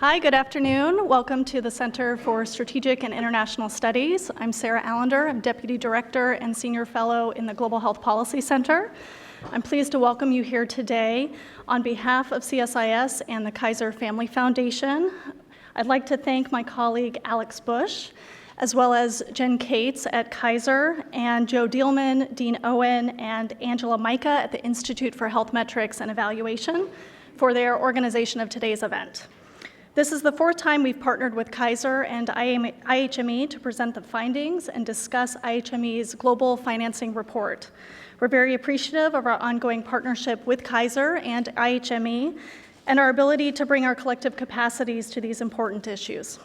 Hi, good afternoon. Welcome to the Center for Strategic and International Studies. I'm Sarah Allender. I'm Deputy Director and Senior Fellow in the Global Health Policy Center. I'm pleased to welcome you here today on behalf of CSIS and the Kaiser Family Foundation. I'd like to thank my colleague Alex Bush, as well as Jen Cates at Kaiser, and Joe Dielman, Dean Owen, and Angela Micah at the Institute for Health Metrics and Evaluation for their organization of today's event. This is the fourth time we've partnered with Kaiser and IHME to present the findings and discuss IHME's Global Financing Report. We're very appreciative of our ongoing partnership with Kaiser and IHME and our ability to bring our collective capacities to these important issues.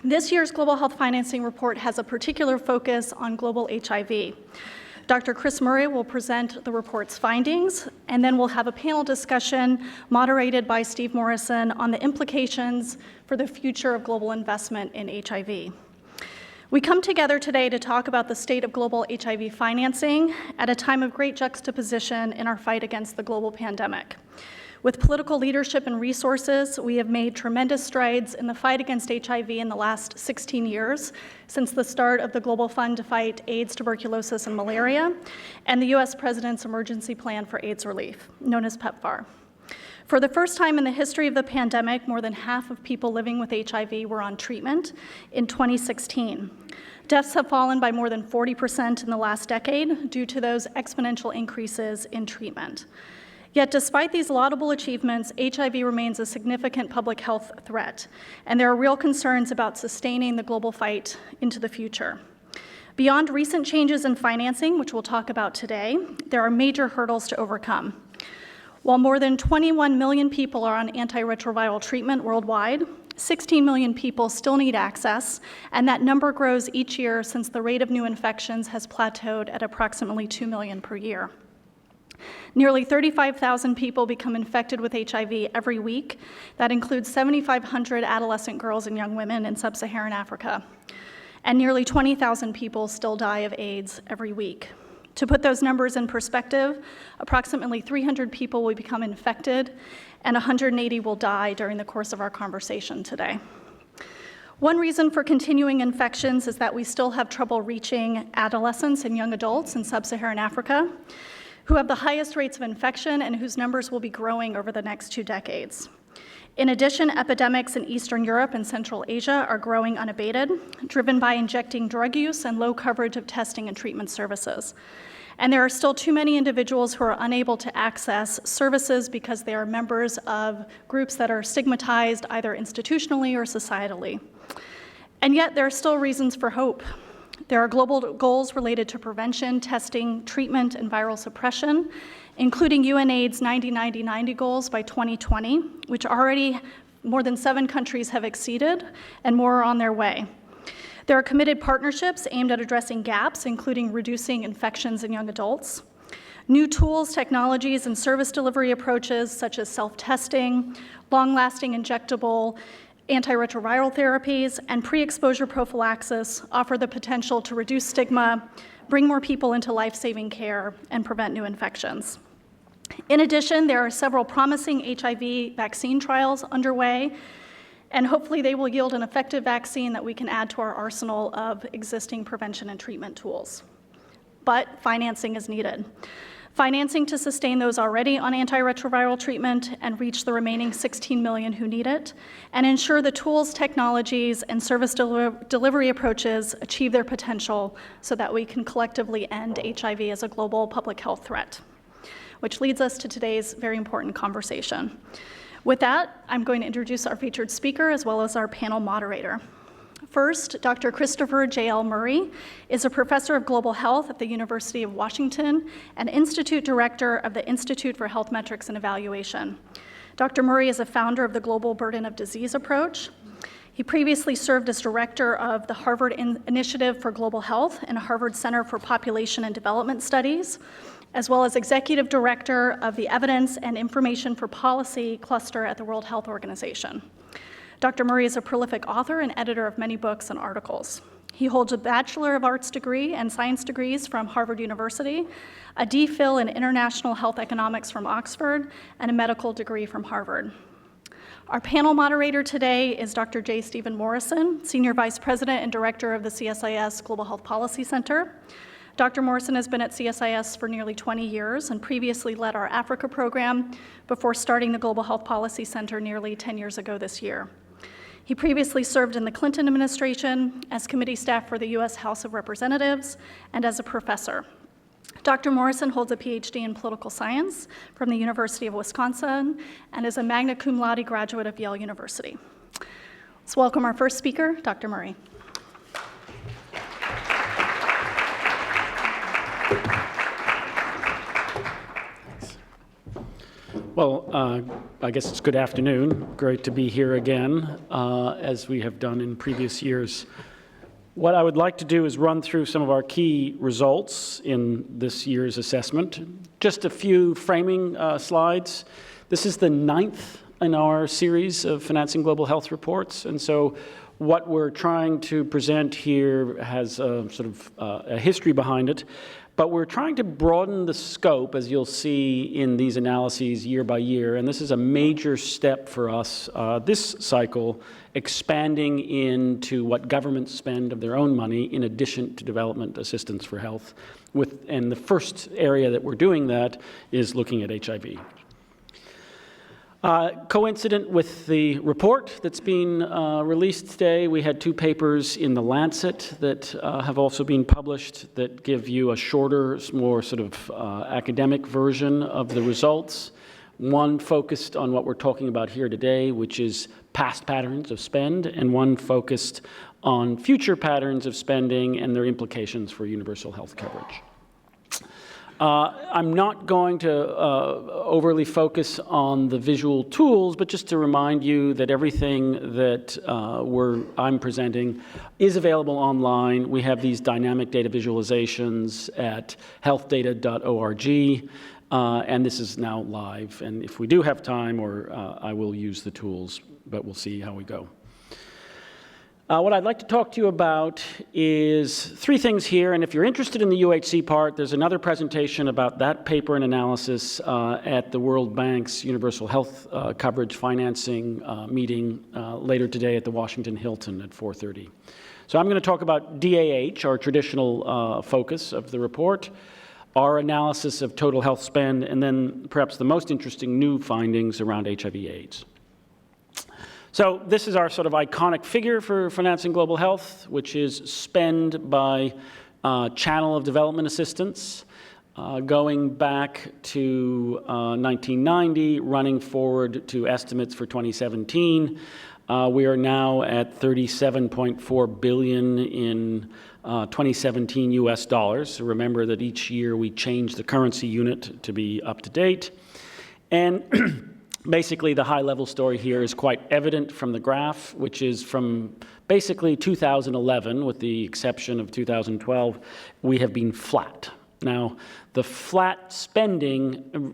This year's Global Health Financing Report has a particular focus on global HIV. Dr. Chris Murray will present the report's findings, and then we'll have a panel discussion moderated by Steve Morrison on the implications for the future of global investment in HIV. We come together today to talk about the state of global HIV financing at a time of great juxtaposition in our fight against the global pandemic. With political leadership and resources, we have made tremendous strides in the fight against HIV in the last 16 years, since the start of the Global Fund to fight AIDS, tuberculosis, and malaria, and the US President's Emergency Plan for AIDS Relief, known as PEPFAR. For the first time in the history of the pandemic, more than half of people living with HIV were on treatment in 2016. Deaths have fallen by more than 40% in the last decade due to those exponential increases in treatment. Yet despite these laudable achievements, HIV remains a significant public health threat, and there are real concerns about sustaining the global fight into the future. Beyond recent changes in financing, which we'll talk about today, there are major hurdles to overcome. While more than 21 million people are on antiretroviral treatment worldwide, 16 million people still need access, and that number grows each year since the rate of new infections has plateaued at approximately 2 million per year. Nearly 35,000 people become infected with HIV every week. That includes 7,500 adolescent girls and young women in sub-Saharan Africa. And nearly 20,000 people still die of AIDS every week. To put those numbers in perspective, approximately 300 people will become infected and 180 will die during the course of our conversation today. One reason for continuing infections is that we still have trouble reaching adolescents and young adults in sub-Saharan Africa, who have the highest rates of infection and whose numbers will be growing over the next 2 decades. In addition, epidemics in Eastern Europe and Central Asia are growing unabated, driven by injecting drug use and low coverage of testing and treatment services. And there are still too many individuals who are unable to access services because they are members of groups that are stigmatized either institutionally or societally. And yet there are still reasons for hope. There are global goals related to prevention, testing, treatment, and viral suppression, including UNAIDS 90-90-90 goals by 2020, which already more than 7 countries have exceeded, and more are on their way. There are committed partnerships aimed at addressing gaps, including reducing infections in young adults. New tools, technologies, and service delivery approaches, such as self-testing, long-lasting injectable antiretroviral therapies, and pre-exposure prophylaxis offer the potential to reduce stigma, bring more people into life-saving care, and prevent new infections. In addition, there are several promising HIV vaccine trials underway, and hopefully they will yield an effective vaccine that we can add to our arsenal of existing prevention and treatment tools. But financing is needed. Financing to sustain those already on antiretroviral treatment and reach the remaining 16 million who need it, and ensure the tools, technologies, and service delivery approaches achieve their potential so that we can collectively end HIV as a global public health threat. Which leads us to today's very important conversation. With that, I'm going to introduce our featured speaker as well as our panel moderator. First, Dr. Christopher J.L. Murray is a professor of global health at the University of Washington and Institute Director of the Institute for Health Metrics and Evaluation. Dr. Murray is a founder of the Global Burden of Disease approach. He previously served as director of the Harvard Initiative for Global Health and Harvard Center for Population and Development Studies, as well as executive director of the Evidence and Information for Policy cluster at the World Health Organization. Dr. Murray is a prolific author and editor of many books and articles. He holds a Bachelor of Arts degree and science degrees from Harvard University, a DPhil in International Health Economics from Oxford, and a medical degree from Harvard. Our panel moderator today is Dr. J. Stephen Morrison, Senior Vice President and Director of the CSIS Global Health Policy Center. Dr. Morrison has been at CSIS for nearly 20 years and previously led our Africa program before starting the Global Health Policy Center nearly 10 years ago this year. He previously served in the Clinton administration as committee staff for the U.S. House of Representatives and as a professor. Dr. Morrison holds a PhD in political science from the University of Wisconsin and is a magna cum laude graduate of Yale University. Let's welcome our first speaker, Dr. Murray. Well, I guess it's good afternoon. Great to be here again, as we have done in previous years. What I would like to do is run through some of our key results in this year's assessment. Just a few framing slides. This is the 9th in our series of Financing Global Health reports, and so what we're trying to present here has a sort of a history behind it. But we're trying to broaden the scope, as you'll see in these analyses year by year, and this is a major step for us this cycle, expanding into what governments spend of their own money in addition to development assistance for health. And the first area that we're doing that is looking at HIV. Coincident with the report that's been released today, we had 2 papers in The Lancet that have also been published that give you a shorter, more sort of academic version of the results. One focused on what we're talking about here today, which is past patterns of spend, and one focused on future patterns of spending and their implications for universal health coverage. I'm not going to overly focus on the visual tools, but just to remind you that everything that I'm presenting is available online. We have these dynamic data visualizations at healthdata.org, and this is now live. And if we do have time, I will use the tools, but we'll see how we go. What I'd like to talk to you about is 3 things here, and if you're interested in the UHC part, there's another presentation about that paper and analysis at the World Bank's Universal Health Coverage Financing meeting later today at the Washington Hilton at 4:30. So I'm going to talk about DAH, our traditional focus of the report, our analysis of total health spend, and then perhaps the most interesting new findings around HIV/AIDS. So this is our sort of iconic figure for Financing Global Health, which is spend by channel of development assistance, going back to 1990, running forward to estimates for 2017. We are now at $37.4 billion in 2017 US dollars. So remember that each year we change the currency unit to be up to date. And basically, the high-level story here is quite evident from the graph, which is from basically 2011, with the exception of 2012, we have been flat. Now, the flat spending,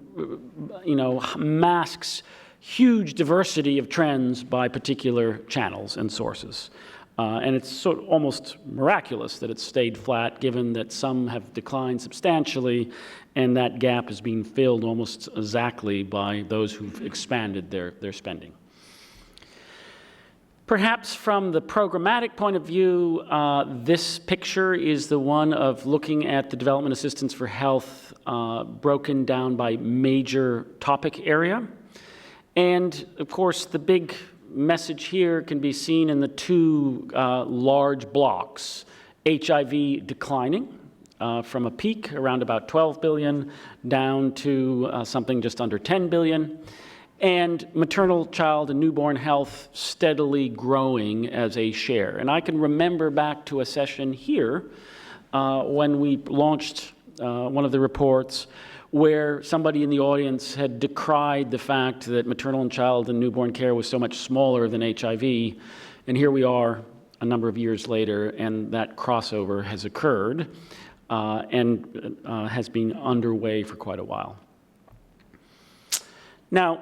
masks huge diversity of trends by particular channels and sources. And it's sort of almost miraculous that it's stayed flat, given that some have declined substantially, and that gap is being filled almost exactly by those who've expanded their spending. Perhaps from the programmatic point of view, this picture is the one of looking at the development assistance for health broken down by major topic area. And of course, the big message here can be seen in the 2 large blocks. HIV declining from a peak around about 12 billion down to something just under 10 billion. And maternal, child, and newborn health steadily growing as a share. And I can remember back to a session here when we launched one of the reports where somebody in the audience had decried the fact that maternal and child and newborn care was so much smaller than HIV. And here we are a number of years later, and that crossover has occurred and has been underway for quite a while. Now,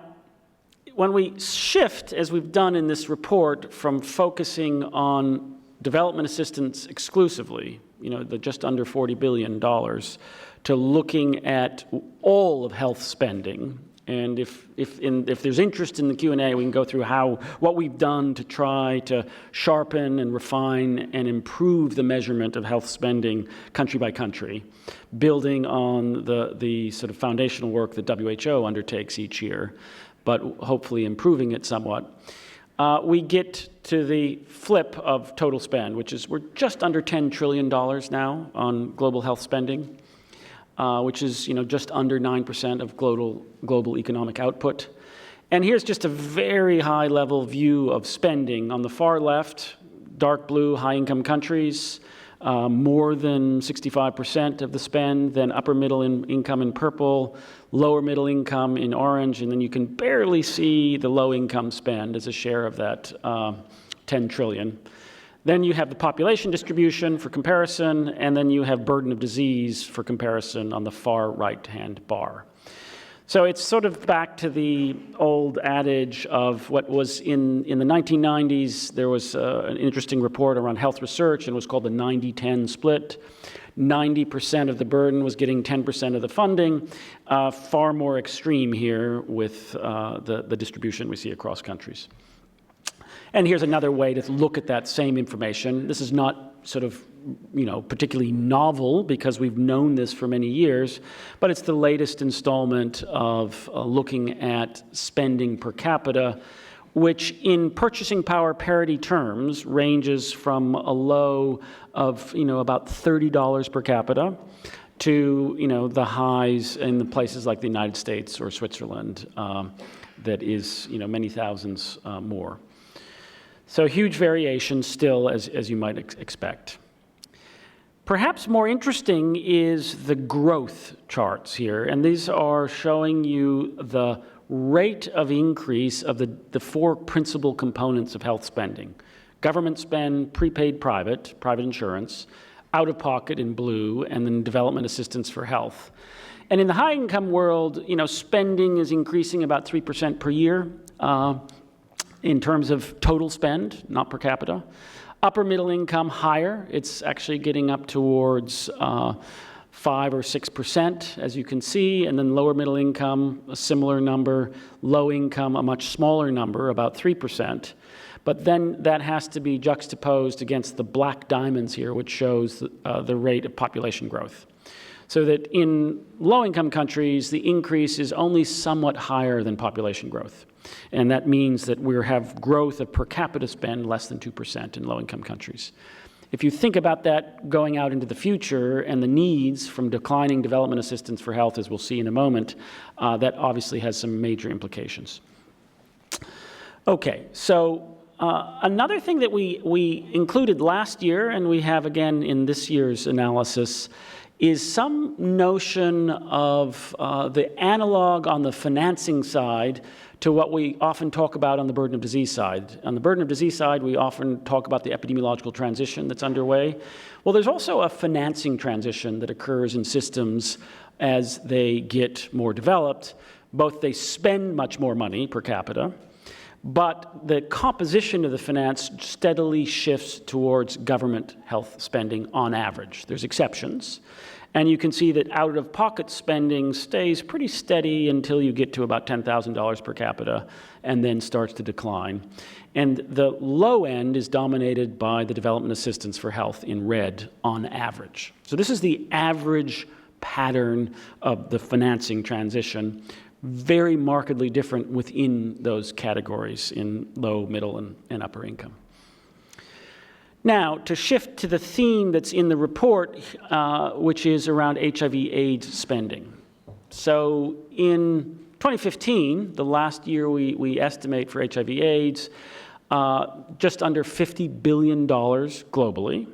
when we shift, as we've done in this report, from focusing on development assistance exclusively, the just under $40 billion, to looking at all of health spending, And if there's interest in the Q&A, we can go through what we've done to try to sharpen and refine and improve the measurement of health spending country by country, building on the sort of foundational work that WHO undertakes each year, but hopefully improving it somewhat. We get to the flip of total spend, which is we're just under $10 trillion now on global health spending, which is just under 9% of global economic output. And here's just a very high-level view of spending. On the far left, dark blue, high-income countries, more than 65% of the spend, then upper middle income in purple, lower middle income in orange, and then you can barely see the low-income spend as a share of that 10 trillion. Then you have the population distribution for comparison, and then you have burden of disease for comparison on the far right-hand bar. So it's sort of back to the old adage of what was in the 1990s. There was an interesting report around health research, and it was called the 90-10 split. 90% of the burden was getting 10% of the funding. Far more extreme here with the distribution we see across countries. And here's another way to look at that same information. This is not sort of, particularly novel because we've known this for many years, but it's the latest installment of looking at spending per capita, which in purchasing power parity terms ranges from a low of, about $30 per capita to, the highs in the places like the United States or Switzerland that is, many thousands more. So huge variation still, as you might expect. Perhaps more interesting is the growth charts here, and these are showing you the rate of increase of the four principal components of health spending: government spend, prepaid private insurance, out-of-pocket in blue, and then development assistance for health. And in the high-income world, spending is increasing about 3% per year. In terms of total spend, not per capita. Upper middle income, higher. It's actually getting up towards 5 or 6%, as you can see. And then lower middle income, a similar number. Low income, a much smaller number, about 3%. But then that has to be juxtaposed against the black diamonds here, which shows the rate of population growth. So that in low-income countries, the increase is only somewhat higher than population growth. And that means that we have growth of per capita spend less than 2% in low-income countries. If you think about that going out into the future and the needs from declining development assistance for health, as we'll see in a moment, that obviously has some major implications. Okay, so another thing that we included last year, and we have again in this year's analysis, is some notion of the analog on the financing side to what we often talk about on the burden of disease side. On the burden of disease side, we often talk about the epidemiological transition that's underway. Well, there's also a financing transition that occurs in systems as they get more developed. Both they spend much more money per capita, but the composition of the finance steadily shifts towards government health spending on average. There's exceptions. And you can see that out-of-pocket spending stays pretty steady until you get to about $10,000 per capita and then starts to decline. And the low end is dominated by the development assistance for health in red on average. So this is the average pattern of the financing transition, very markedly different within those categories in low, middle, and upper income. Now, to shift to the theme that's in the report, which is around HIV/AIDS spending. So in 2015, the last year we estimate for HIV/AIDS, just under $50 billion globally.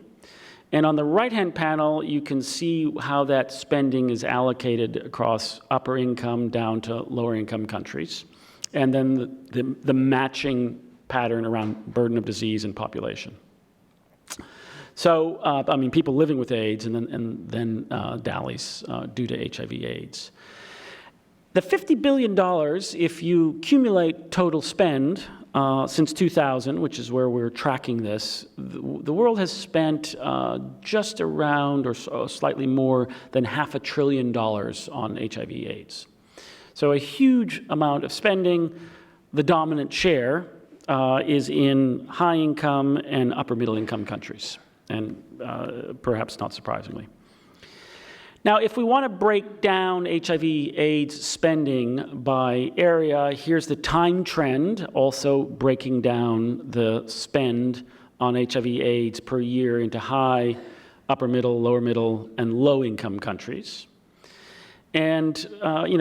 And on the right-hand panel, you can see how that spending is allocated across upper income down to lower income countries. And then the matching pattern around burden of disease and population. So, people living with AIDS and then DALYs due to HIV/AIDS. The $50 billion, if you accumulate total spend since 2000, which is where we're tracking this, the world has spent just around or slightly more than $500 billion on HIV/AIDS. So a huge amount of spending. The dominant share is in high-income and upper-middle-income countries, and perhaps not surprisingly. Now, if we want to break down HIV/AIDS spending by area, here's the time trend, also breaking down the spend on HIV/AIDS per year into high, upper middle, lower middle, and low-income countries. And,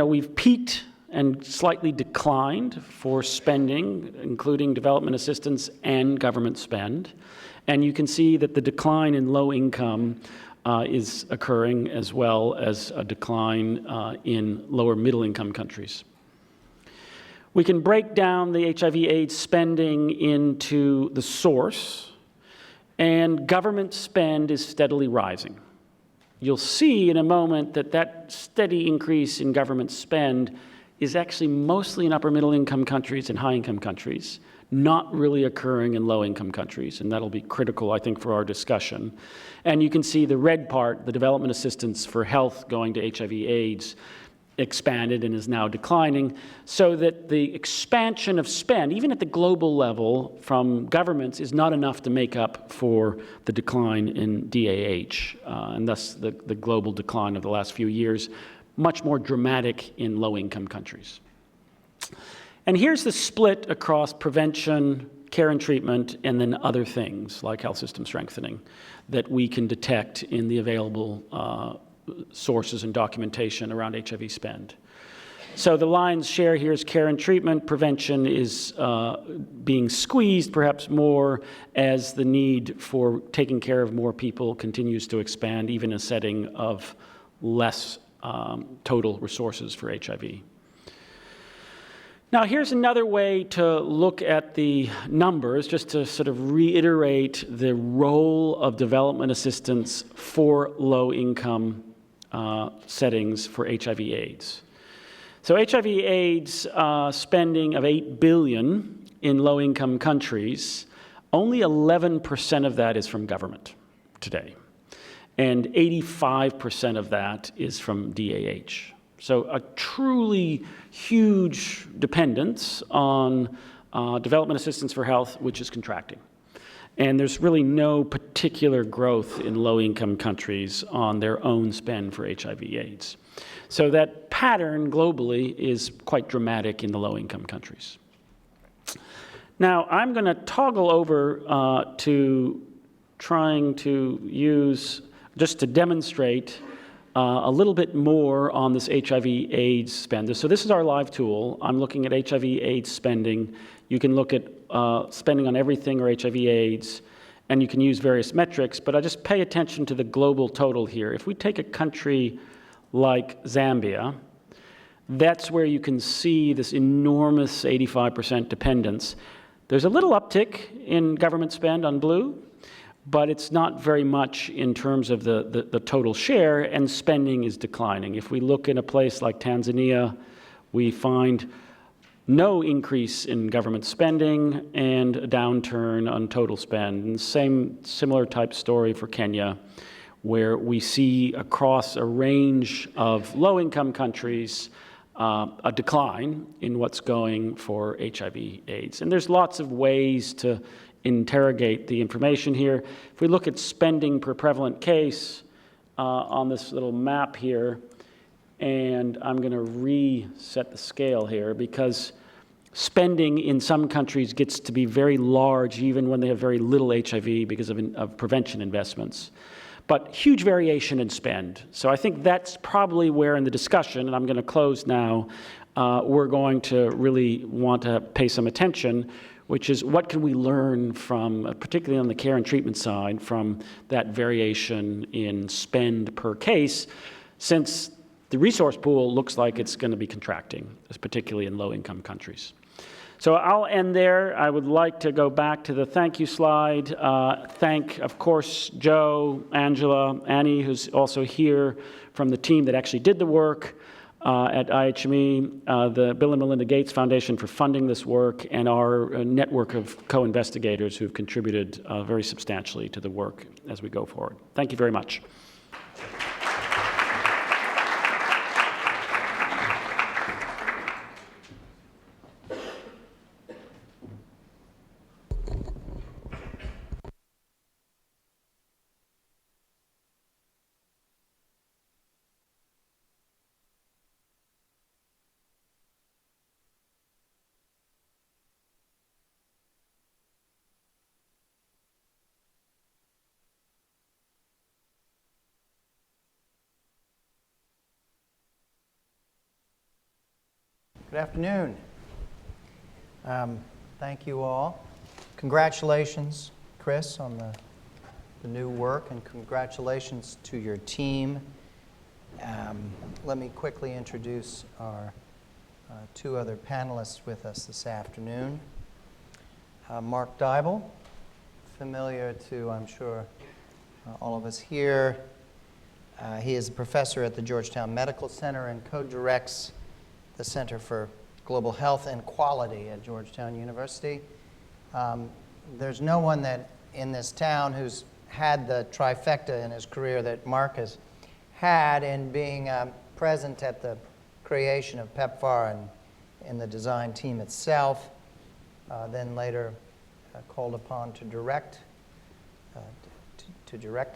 we've peaked and slightly declined for spending, including development assistance and government spend. And you can see that the decline in low income is occurring, as well as a decline in lower middle income countries. We can break down the HIV/AIDS spending into the source, and government spend is steadily rising. You'll see in a moment that that steady increase in government spend is actually mostly in upper middle income countries and high income countries, not really occurring in low income countries, and that'll be critical, I think, for our discussion. And you can see the red part, the development assistance for health going to HIV/AIDS, expanded and is now declining, so that the expansion of spend, even at the global level from governments, is not enough to make up for the decline in DAH, and thus the global decline of the last few years, much more dramatic in low-income countries. And here's the split across prevention, care and treatment, and then other things like health system strengthening that we can detect in the available sources and documentation around HIV spend. So the lion's share here is care and treatment. Prevention is being squeezed perhaps more as the need for taking care of more people continues to expand, even in a setting of less total resources for HIV. Now, here's another way to look at the numbers, just to sort of reiterate the role of development assistance for low-income settings for HIV/AIDS. So HIV/AIDS spending of $8 billion in low-income countries, only 11% of that is from government today. And 85% of that is from DAH. So a truly huge dependence on development assistance for health, which is contracting. And there's really no particular growth in low-income countries on their own spend for HIV/AIDS. So that pattern globally is quite dramatic in the low-income countries. Now, I'm going to toggle over to trying to use, just to demonstrate a little bit more on this HIV/AIDS spend. So this is our live tool. I'm looking at HIV/AIDS spending. You can look at spending on everything or HIV/AIDS, and you can use various metrics, but I just pay attention to the global total here. If we take a country like Zambia, that's where you can see this enormous 85% dependence. There's a little uptick in government spend on blue, but it's not very much in terms of the total share, and spending is declining. If we look in a place like Tanzania, we find no increase in government spending and a downturn on total spend. And similar type story for Kenya, where we see across a range of low-income countries a decline in what's going for HIV/AIDS. And there's lots of ways to interrogate the information here. If we look at spending per prevalent case on this little map here, and I'm going to reset the scale here because spending in some countries gets to be very large even when they have very little HIV because of prevention investments. But huge variation in spend. So I think that's probably where in the discussion, and I'm going to close now, we're going to really want to pay some attention, which is what can we learn from, particularly on the care and treatment side, from that variation in spend per case, since the resource pool looks like it's going to be contracting, particularly in low-income countries. So I'll end there. I would like to go back to the thank you slide. Thank, of course, Joe, Angela, Annie, who's also here from the team that actually did the work at IHME, the Bill and Melinda Gates Foundation for funding this work, and our network of co-investigators who've contributed very substantially to the work as we go forward. Thank you very much. Good afternoon. Thank you all. Congratulations, Chris, on the new work, and congratulations to your team. Let me quickly introduce our two other panelists with us this afternoon. Mark Dybel, familiar to, I'm sure, all of us here. He is a professor at the Georgetown Medical Center and co-directs the Center for Global Health and Quality at Georgetown University. There's no one that in this town who's had the trifecta in his career that Mark has had in being present at the creation of PEPFAR and in the design team itself, then later called upon to direct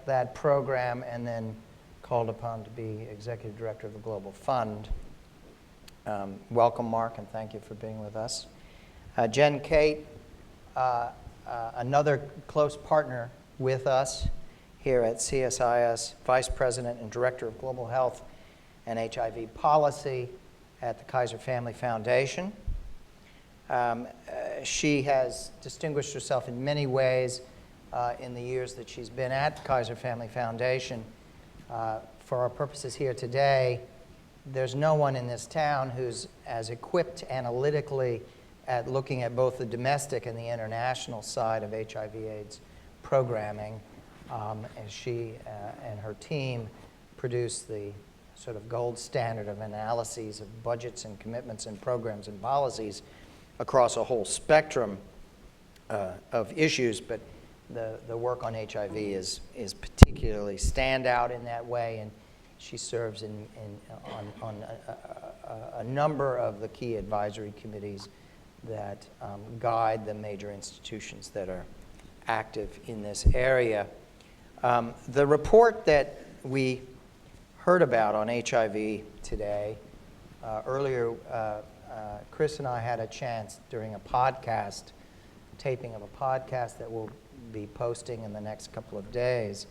that program, and then called upon to be executive director of the Global Fund. Welcome, Mark, and thank you for being with us. Jen Kate, another close partner with us here at CSIS, Vice President and Director of Global Health and HIV Policy at the Kaiser Family Foundation. She has distinguished herself in many ways in the years that she's been at Kaiser Family Foundation. For our purposes here today, there's no one in this town who's as equipped analytically at looking at both the domestic and the international side of HIV/AIDS programming, as she and her team produce the sort of gold standard of analyses of budgets and commitments and programs and policies across a whole spectrum of issues, but the work on HIV is particularly standout in that way, and she serves on a number of the key advisory committees that guide the major institutions that are active in this area. The report that we heard about on HIV today, earlier Chris and I had a chance during a podcast, taping of a podcast that we'll be posting in the next couple of days,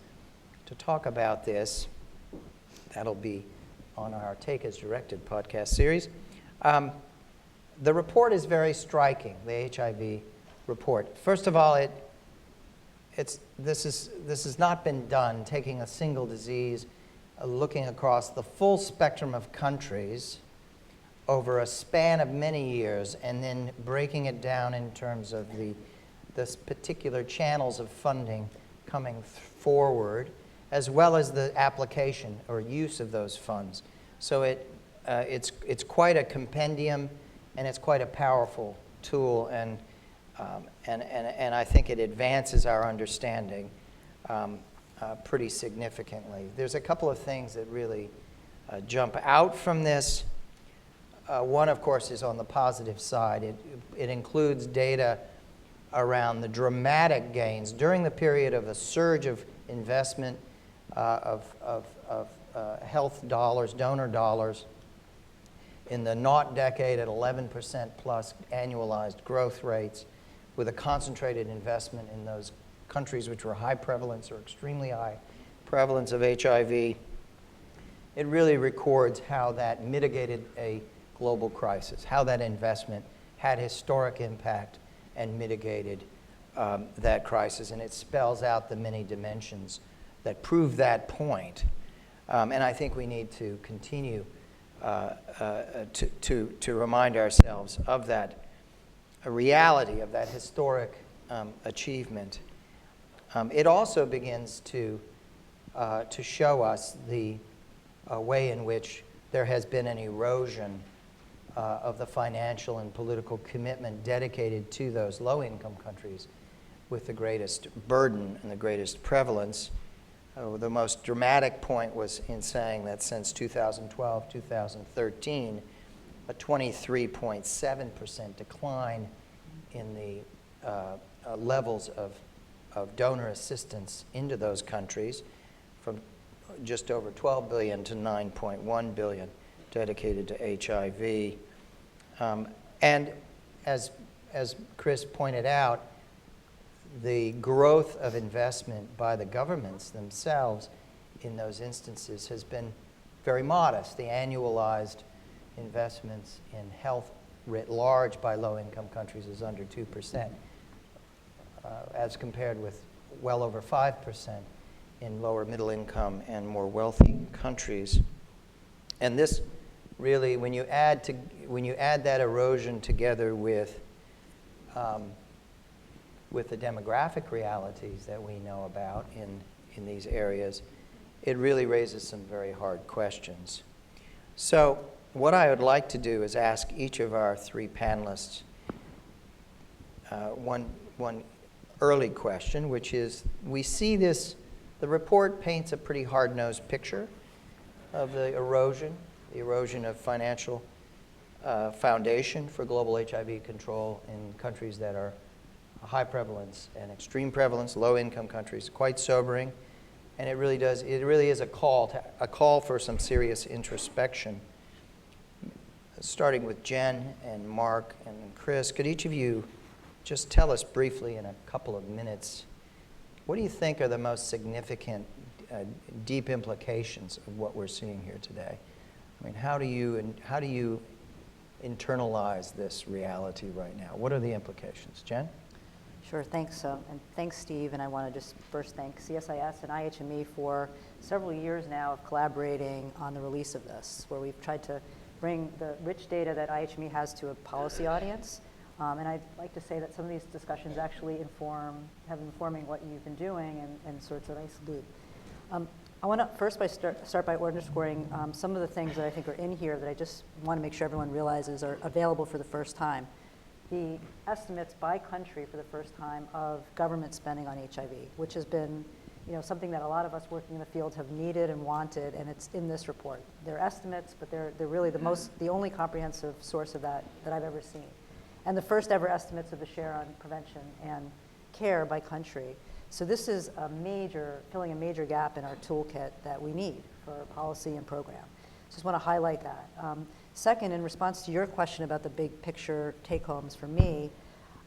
to talk about this. That'll be on our Take As Directed podcast series. The report is very striking, the HIV report. First of all, this has not been done, taking a single disease, looking across the full spectrum of countries over a span of many years, and then breaking it down in terms of the particular channels of funding coming forward, as well as the application or use of those funds. So it's quite a compendium, and it's quite a powerful tool, and I think it advances our understanding pretty significantly. There's a couple of things that really jump out from this. One, of course, is on the positive side. It includes data around the dramatic gains during the period of a surge of investment of health dollars, donor dollars, in the naught decade at 11% plus annualized growth rates, with a concentrated investment in those countries which were high prevalence or extremely high prevalence of HIV. It really records how that mitigated a global crisis, how that investment had historic impact and mitigated that crisis, and it spells out the many dimensions that prove that point. And I think we need to continue to remind ourselves of that reality, of that historic achievement. It also begins to show us the way in which there has been an erosion of the financial and political commitment dedicated to those low-income countries with the greatest burden and the greatest prevalence. The most dramatic point was in saying that since 2012, 2013, a 23.7% decline in the levels of donor assistance into those countries, from just over 12 billion to 9.1 billion dedicated to HIV. And as Chris pointed out, the growth of investment by the governments themselves in those instances has been very modest. The annualized investments in health writ large by low-income countries is under 2%, as compared with well over 5% in lower middle income and more wealthy countries. And this really, when you add that erosion together with the demographic realities that we know about in these areas, it really raises some very hard questions. So what I would like to do is ask each of our three panelists one early question, which is, we see this, the report paints a pretty hard-nosed picture of the erosion of financial foundation for global HIV control in countries that are high prevalence and extreme prevalence, low-income countries, quite sobering. And it really is a call for some serious introspection. Starting with Jen and Mark and Chris, could each of you just tell us briefly in a couple of minutes, what do you think are the most significant deep implications of what we're seeing here today? I mean, how do you internalize this reality right now? What are the implications? Jen? Sure, thanks. And thanks, Steve. And I want to just first thank CSIS and IHME for several years now of collaborating on the release of this, where we've tried to bring the rich data that IHME has to a policy audience. And I'd like to say that some of these discussions actually have informing what you've been doing and sorts of nice loop. I want to first start by underscoring some of the things that I think are in here that I just want to make sure everyone realizes are available for the first time. The estimates by country for the first time of government spending on HIV, which has been something that a lot of us working in the field have needed and wanted, and it's in this report. They're estimates, but they're really the only comprehensive source of that I've ever seen. And the first ever estimates of the share on prevention and care by country. So this is filling a major gap in our toolkit that we need for policy and program. So just want to highlight that. Second, in response to your question about the big picture take-homes for me,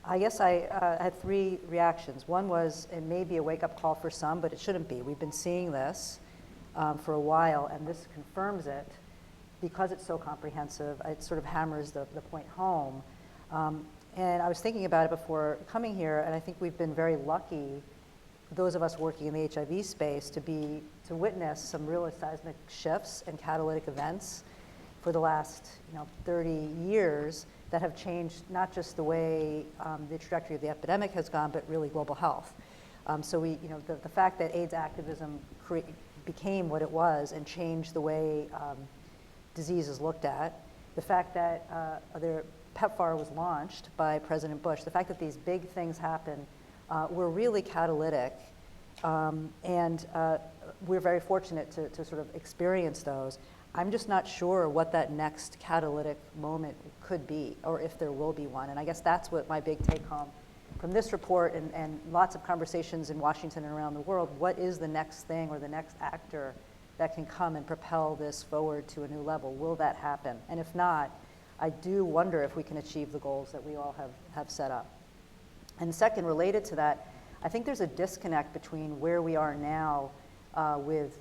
I guess I had three reactions. One was, it may be a wake-up call for some, but it shouldn't be. We've been seeing this for a while, and this confirms it. Because it's so comprehensive, it sort of hammers the point home. And I was thinking about it before coming here, and I think we've been very lucky, those of us working in the HIV space, to witness some really seismic shifts and catalytic events for the last 30 years that have changed not just the way the trajectory of the epidemic has gone, but really global health. So the fact that AIDS activism became what it was and changed the way disease is looked at, the fact that PEPFAR was launched by President Bush, the fact that these big things happen were really catalytic, and we're very fortunate to sort of experience those. I'm just not sure what that next catalytic moment could be, or if there will be one. And I guess that's what my big take home from this report and lots of conversations in Washington and around the world. What is the next thing or the next actor that can come and propel this forward to a new level? Will that happen? And if not, I do wonder if we can achieve the goals that we all have set up. And second, related to that, I think there's a disconnect between where we are now with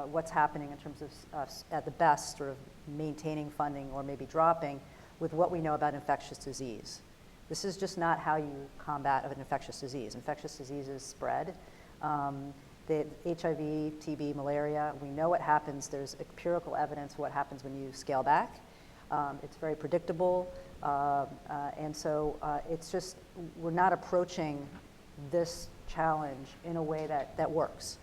what's happening in terms of, at the best, sort of maintaining funding or maybe dropping, with what we know about infectious disease. This is just not how you combat an infectious disease. Infectious diseases spread. The HIV, TB, malaria, we know what happens. There's empirical evidence of what happens when you scale back. It's very predictable. And so it's just, we're not approaching this challenge in a way that works.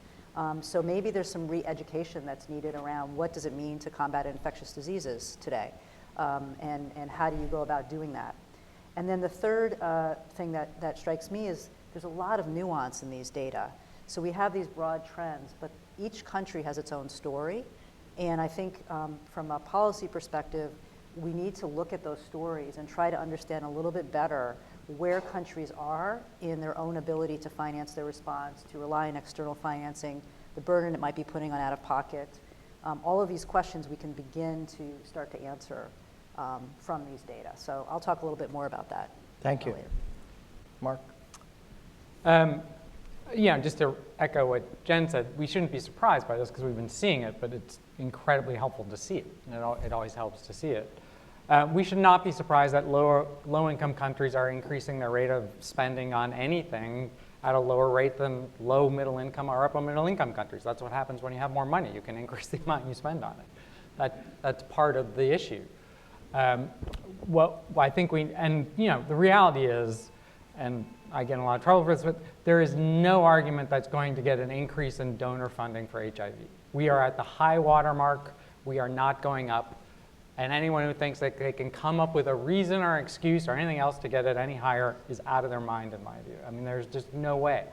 So maybe there's some re-education that's needed around what does it mean to combat infectious diseases today, and how do you go about doing that? And then the third thing that strikes me is there's a lot of nuance in these data. So we have these broad trends, but each country has its own story. And I think from a policy perspective, we need to look at those stories and try to understand a little bit better where countries are in their own ability to finance their response, to rely on external financing, the burden it might be putting on out-of-pocket. All of these questions we can begin to start to answer from these data. So I'll talk a little bit more about that. Thank you. Later. Mark? Yeah, just to echo what Jen said, we shouldn't be surprised by this because we've been seeing it, but it's incredibly helpful to see it. And it always helps to see it. We should not be surprised that low-income countries are increasing their rate of spending on anything at a lower rate than low middle income or upper middle income countries. That's what happens when you have more money. You can increase the amount you spend on it. That's part of the issue. What I think the reality is, and I get in a lot of trouble for this, but there is no argument that's going to get an increase in donor funding for HIV. We are at the high water mark. We are not going up. And anyone who thinks that they can come up with a reason or excuse or anything else to get it any higher is out of their mind, in my view. I mean, there's just no way.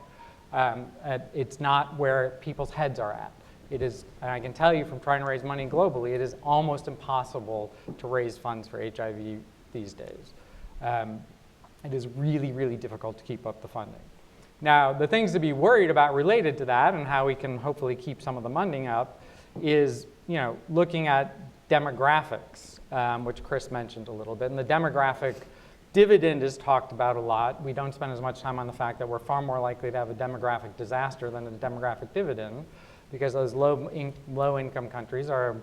It's not where people's heads are at. It is, and I can tell you from trying to raise money globally, it is almost impossible to raise funds for HIV these days. It is really, really difficult to keep up the funding. Now, the things to be worried about related to that and how we can hopefully keep some of the funding up is, looking at demographics, which Chris mentioned a little bit. And the demographic dividend is talked about a lot. We don't spend as much time on the fact that we're far more likely to have a demographic disaster than a demographic dividend, because those low-income countries are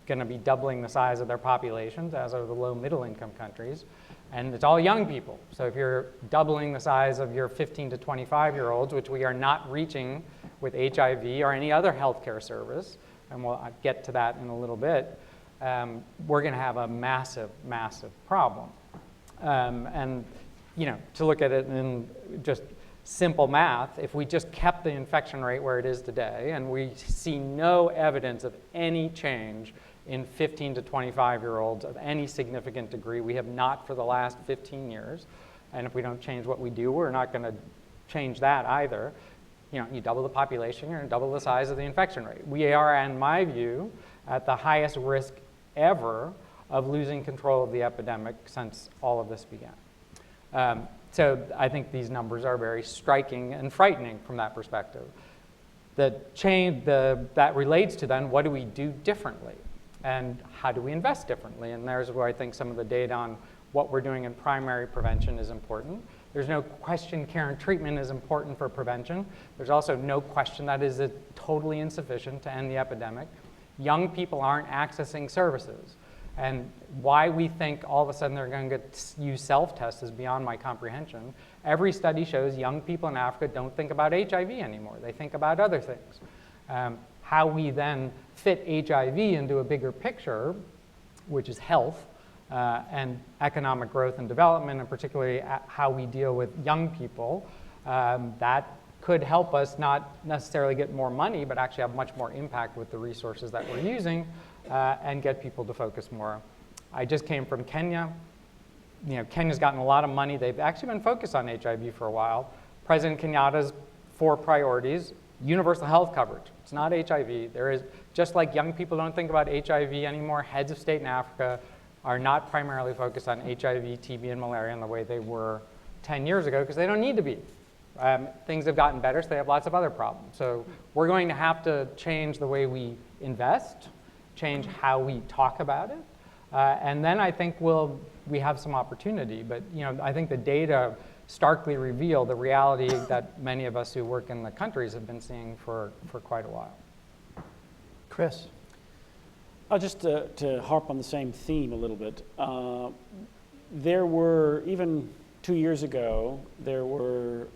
going to be doubling the size of their populations, as are the low-middle-income countries. And it's all young people. So if you're doubling the size of your 15 to 25-year-olds, which we are not reaching with HIV or any other healthcare service, and we'll get to that in a little bit, we're going to have a massive, massive problem. And to look at it in just simple math, if we just kept the infection rate where it is today, and we see no evidence of any change in 15 to 25-year-olds of any significant degree, we have not for the last 15 years, and if we don't change what we do, we're not going to change that either. You double the population, you're going to double the size of the infection rate. We are, in my view, at the highest risk ever of losing control of the epidemic since all of this began. So I think these numbers are very striking and frightening from that perspective. That relates to then, what do we do differently? And how do we invest differently? And there's where I think some of the data on what we're doing in primary prevention is important. There's no question care and treatment is important for prevention. There's also no question that is totally insufficient to end the epidemic. Young people aren't accessing services. And why we think all of a sudden they're going to use self-tests is beyond my comprehension. Every study shows young people in Africa don't think about HIV anymore. They think about other things. How we then fit HIV into a bigger picture, which is health and economic growth and development, and particularly how we deal with young people, that could help us not necessarily get more money, but actually have much more impact with the resources that we're using and get people to focus more. I just came from Kenya. Kenya's gotten a lot of money. They've actually been focused on HIV for a while. President Kenyatta's 4 priorities: universal health coverage. It's not HIV. There is, just like young people don't think about HIV anymore, heads of state in Africa are not primarily focused on HIV, TB, and malaria in the way they were 10 years ago, because they don't need to be. Things have gotten better, so they have lots of other problems. So we're going to have to change the way we invest, change how we talk about it, and then I think we have some opportunity. But I think the data starkly reveal the reality that many of us who work in the countries have been seeing for quite a while. Chris? Just to harp on the same theme a little bit, there were, even 2 years ago, there were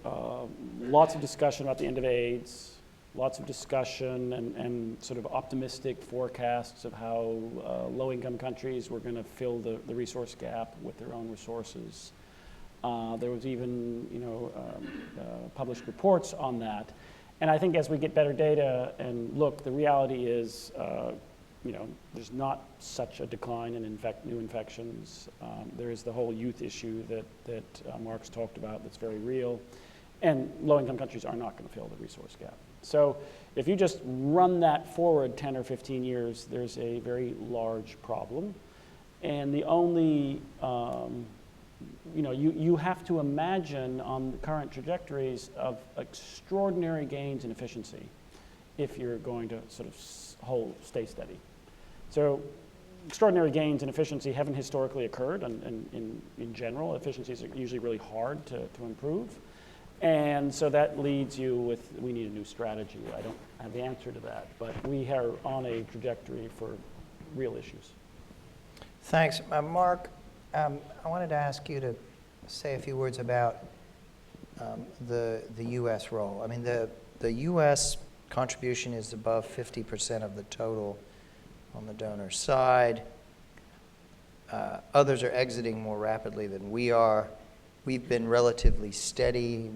lots of discussion about the end of AIDS, lots of discussion and sort of optimistic forecasts of how low-income countries were going to fill the resource gap with their own resources. There was even, published reports on that. And I think as we get better data and look, the reality is, there's not such a decline in new infections. There is the whole youth issue that Mark's talked about that's very real. And low-income countries are not going to fill the resource gap. So if you just run that forward 10 or 15 years, there's a very large problem. And the only, you have to imagine on the current trajectories of extraordinary gains in efficiency if you're going to sort of stay steady. So extraordinary gains in efficiency haven't historically occurred, and in general, efficiencies are usually really hard to improve. And so that leads you with, we need a new strategy. I don't have the answer to that, but we are on a trajectory for real issues. Thanks. Mark, I wanted to ask you to say a few words about the U.S. role. I mean, the U.S. contribution is above 50% of the total on the donor side. Others are exiting more rapidly than we are. We've been relatively steady.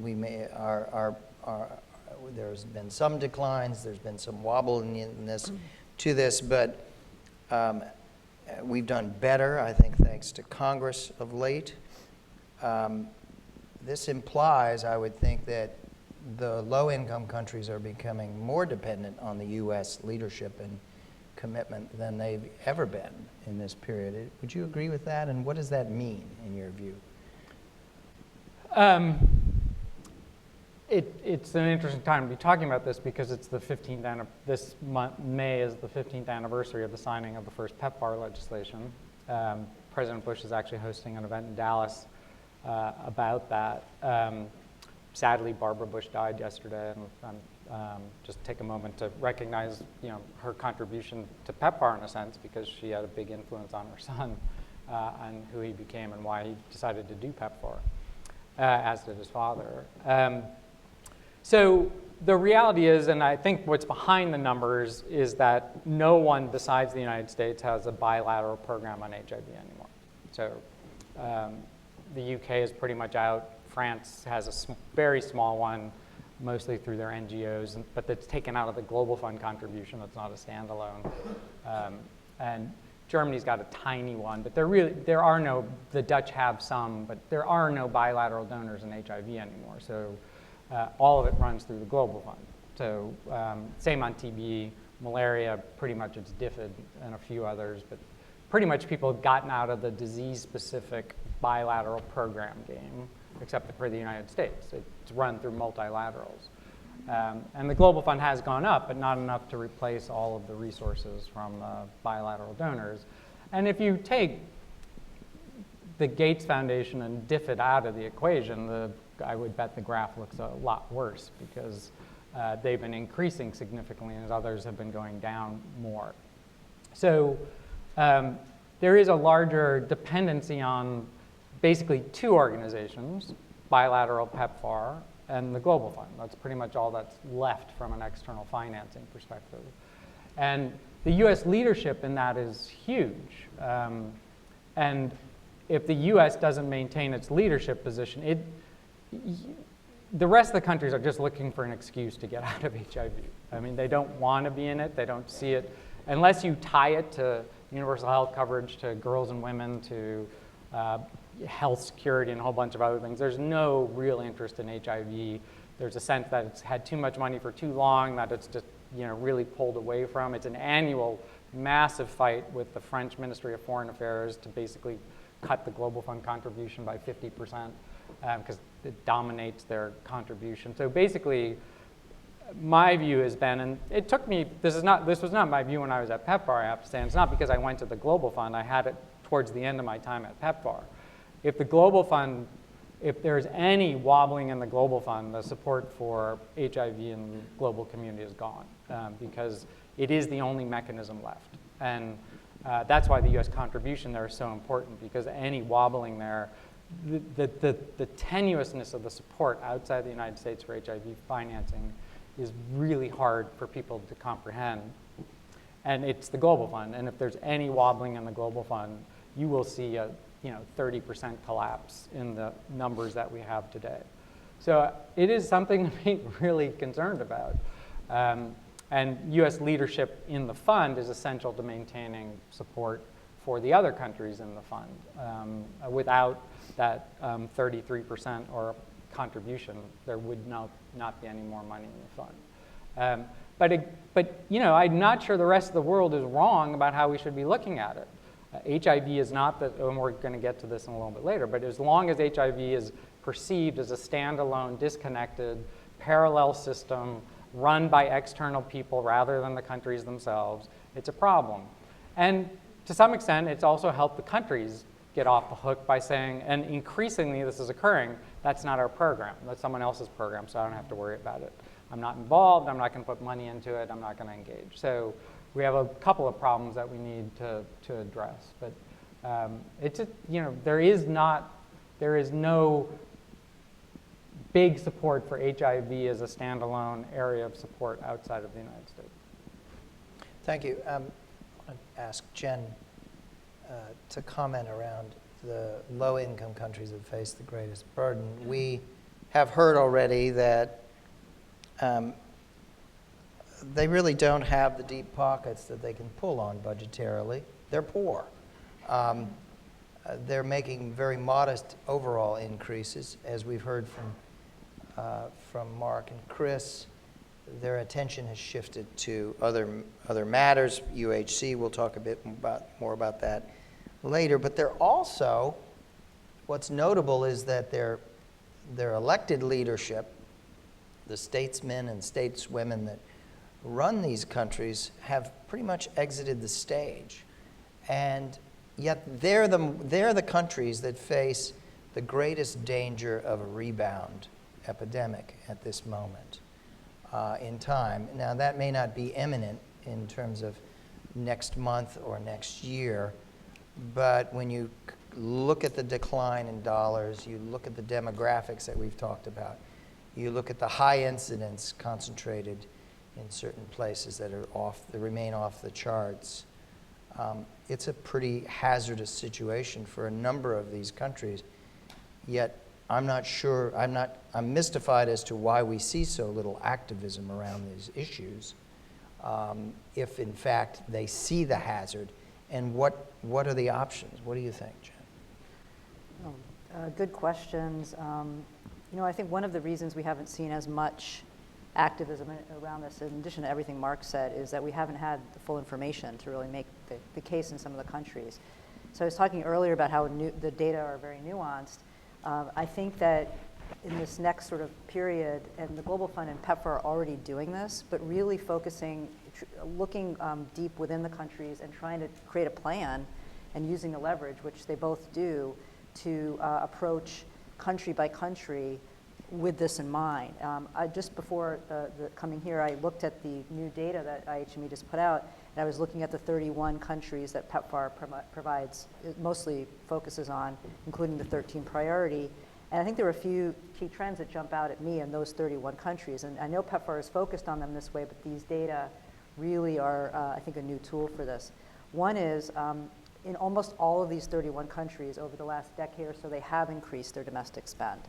There's been some declines. There's been some wobble in this, but we've done better, I think, thanks to Congress of late. This implies, I would think, that the low-income countries are becoming more dependent on the U.S. leadership and commitment than they've ever been in this period. Would you agree with that? And what does that mean, in your view? It's an interesting time to be talking about this because it's the 15th, this month, May is the 15th anniversary of the signing of the first PEPFAR legislation. President Bush is actually hosting an event in Dallas about that. Sadly, Barbara Bush died yesterday, and just take a moment to recognize, her contribution to PEPFAR in a sense, because she had a big influence on her son and who he became and why he decided to do PEPFAR. As did his father. So the reality is, and I think what's behind the numbers, is that no one besides the United States has a bilateral program on HIV anymore. So the UK is pretty much out. France has a very small one, mostly through their NGOs, but that's taken out of the Global Fund contribution. That's not a standalone. And Germany's got a tiny one, but there are no, the Dutch have some, but there are no bilateral donors in HIV anymore. So all of it runs through the Global Fund. So same on TB, malaria, pretty much it's DFID and a few others, but pretty much people have gotten out of the disease-specific bilateral program game, except for the United States. It's run through multilaterals. And the Global Fund has gone up, but not enough to replace all of the resources from bilateral donors. And if you take the Gates Foundation and DFID out of the equation, I would bet the graph looks a lot worse because they've been increasing significantly and others have been going down more. So there is a larger dependency on basically two organizations, bilateral PEPFAR and the Global Fund. That's pretty much all that's left from an external financing perspective. And the US leadership in that is huge. And if the US doesn't maintain its leadership position, the rest of the countries are just looking for an excuse to get out of HIV. I mean, they don't want to be in it. They don't see it. Unless you tie it to universal health coverage, to girls and women, to health security and a whole bunch of other things, there's no real interest in HIV. There's a sense that it's had too much money for too long, that it's just really pulled away from. It's an annual massive fight with the French Ministry of Foreign Affairs to basically cut the Global Fund contribution by 50% because it dominates their contribution. So basically, my view has been, and it took me, this was not my view when I was at PEPFAR, I have to say, and it's not because I went to the Global Fund, I had it towards the end of my time at PEPFAR. If the Global Fund, if there's any wobbling in the Global Fund, the support for HIV in the global community is gone because it is the only mechanism left. And that's why the US contribution there is so important, because any wobbling there, the tenuousness of the support outside the United States for HIV financing is really hard for people to comprehend. And it's the Global Fund, and if there's any wobbling in the Global Fund, you will see a 30% collapse in the numbers that we have today. So it is something to be really concerned about. And US leadership in the fund is essential to maintaining support for the other countries in the fund. Without that 33% or contribution, there would not be any more money in the fund. But I'm not sure the rest of the world is wrong about how we should be looking at it. HIV is not that, and we're going to get to this in a little bit later, but as long as HIV is perceived as a standalone, disconnected, parallel system run by external people rather than the countries themselves, it's a problem. And to some extent, it's also helped the countries get off the hook by saying, and increasingly this is occurring, That's not our program. That's someone else's program, so I don't have to worry about it. I'm not involved. I'm not going to put money into it. I'm not going to engage. So we have a couple of problems that we need to address. But it's just, there is no big support for HIV as a standalone area of support outside of the United States. Thank you. I'll ask Jen to comment around the low-income countries that face the greatest burden. We have heard already that they really don't have the deep pockets that they can pull on budgetarily. They're poor. They're making very modest overall increases, as we've heard from Mark and Chris. Their attention has shifted to other matters. UHC, we'll talk a bit more about that later. But they're also, what's notable is that their elected leadership, the statesmen and stateswomen that run these countries, have pretty much exited the stage. And yet they're the countries that face the greatest danger of a rebound epidemic at this moment in time. Now, that may not be imminent in terms of next month or next year, but when you look at the decline in dollars, you look at the demographics that we've talked about, you look at the high incidence concentrated in certain places that remain off the charts, it's a pretty hazardous situation for a number of these countries. Yet I'm not sure, I'm mystified as to why we see so little activism around these issues, if in fact they see the hazard, and what are the options? What do you think, Jen? Good questions. I think one of the reasons we haven't seen as much activism around this, in addition to everything Mark said, is that we haven't had the full information to really make the case in some of the countries. So I was talking earlier about how the data are very nuanced. I think that in this next sort of period, and the Global Fund and PEPFAR are already doing this, but really focusing, looking deep within the countries and trying to create a plan and using the leverage, which they both do, to approach country by country with this in mind. Just before coming here, I looked at the new data that IHME just put out, and I was looking at the 31 countries that PEPFAR provides, it mostly focuses on, including the 13 priority. And I think there were a few key trends that jump out at me in those 31 countries. And I know PEPFAR is focused on them this way, but these data really are, I think, a new tool for this. One is, in almost all of these 31 countries over the last decade or so, they have increased their domestic spend.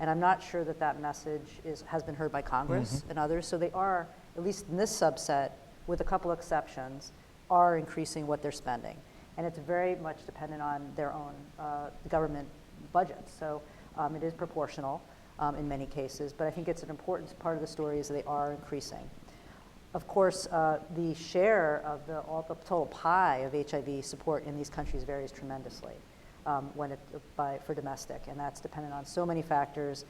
And I'm not sure that that message has been heard by Congress and others. So they are, at least in this subset, with a couple exceptions, are increasing what they're spending. And it's very much dependent on their own government budgets. So it is proportional in many cases, but I think it's an important part of the story is that they are increasing. Of course, the share of the total pie of HIV support in these countries varies tremendously for domestic, and that's dependent on so many factors.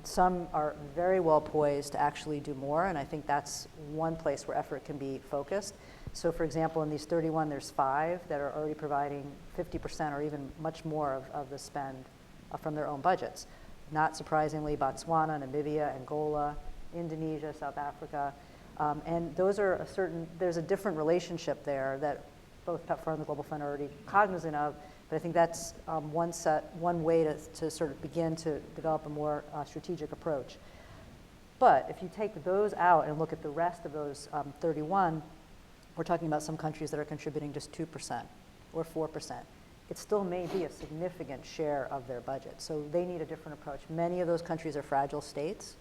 Some are very well poised to actually do more, and I think that's one place where effort can be focused. So for example, in these 31, there's 5 that are already providing 50% or even much more of the spend from their own budgets. Not surprisingly, Botswana, Namibia, Angola, Indonesia, South Africa, and those are there's a different relationship there that both PEPFAR and the Global Fund are already cognizant of, but I think that's one way to sort of begin to develop a more strategic approach. But if you take those out and look at the rest of those 31, we're talking about some countries that are contributing just 2% or 4%. It still may be a significant share of their budget, so they need a different approach. Many of those countries are fragile states,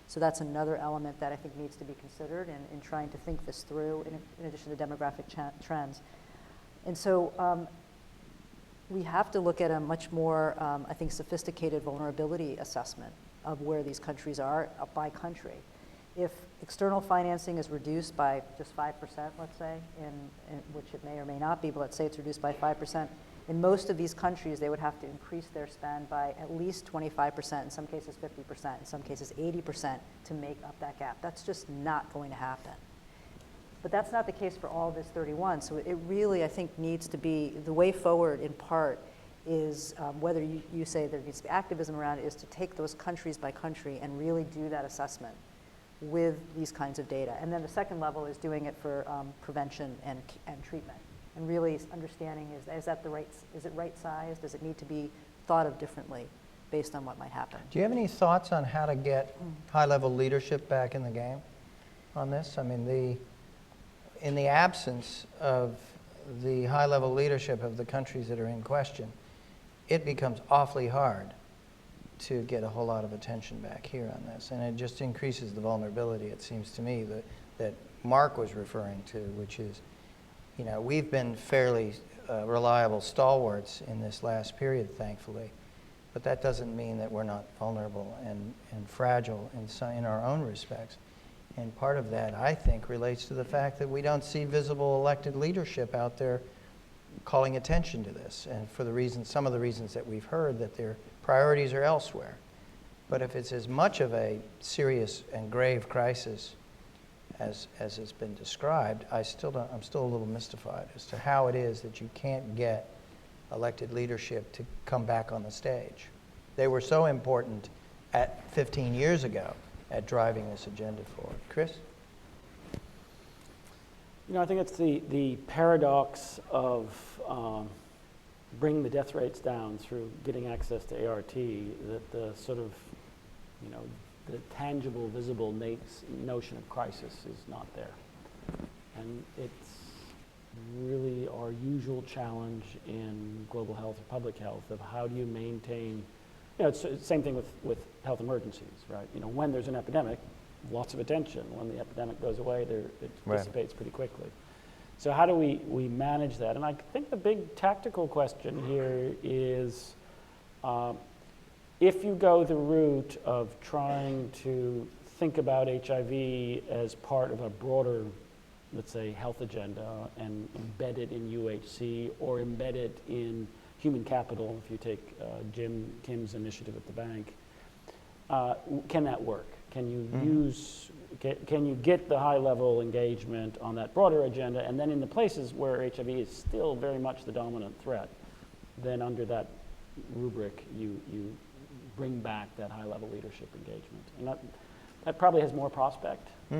so that's another element that I think needs to be considered in trying to think this through in addition to demographic trends. And so we have to look at a much more, I think, sophisticated vulnerability assessment of where these countries are by country. If external financing is reduced by just 5%, let's say, which it may or may not be, but let's say it's reduced by 5%, in most of these countries, they would have to increase their spend by at least 25%, in some cases 50%, in some cases 80% to make up that gap. That's just not going to happen. But that's not the case for all of this 31. So it really, I think, needs to be, the way forward in part is whether you say there needs to be activism around it, is to take those countries by country and really do that assessment with these kinds of data. And then the second level is doing it for prevention and treatment. And really understanding is that is it right sized? Does it need to be thought of differently based on what might happen? Do you have any thoughts on how to get high-level leadership back in the game on this? I mean, in the absence of the high-level leadership of the countries that are in question, it becomes awfully hard to get a whole lot of attention back here on this. And it just increases the vulnerability, it seems to me, that Mark was referring to, which is, you know, we've been fairly reliable stalwarts in this last period, thankfully, but that doesn't mean that we're not vulnerable and fragile in our own respects. And part of that, I think, relates to the fact that we don't see visible elected leadership out there calling attention to this, and for the reasons, some of the reasons that we've heard, that their priorities are elsewhere. But if it's as much of a serious and grave crisis as has been described, I'm still a little mystified as to how it is that you can't get elected leadership to come back on the stage. They were so important at 15 years ago at driving this agenda forward. Chris? You know, I think it's the paradox of bringing the death rates down through getting access to ART, that the sort of, you know, the tangible, visible notion of crisis is not there. And it's really our usual challenge in global health or public health of how do you maintain, you know, it's the same thing with health emergencies, right? You know, when there's an epidemic, lots of attention. When the epidemic goes away, it dissipates pretty quickly. So how do we manage that? And I think the big tactical question here is, if you go the route of trying to think about HIV as part of a broader, let's say, health agenda and embed it in UHC or embed it in human capital, if you take Kim's initiative at the bank, can that work? Can you can you get the high-level engagement on that broader agenda, and then in the places where HIV is still very much the dominant threat, then under that rubric, you bring back that high-level leadership engagement, and that probably has more prospect, you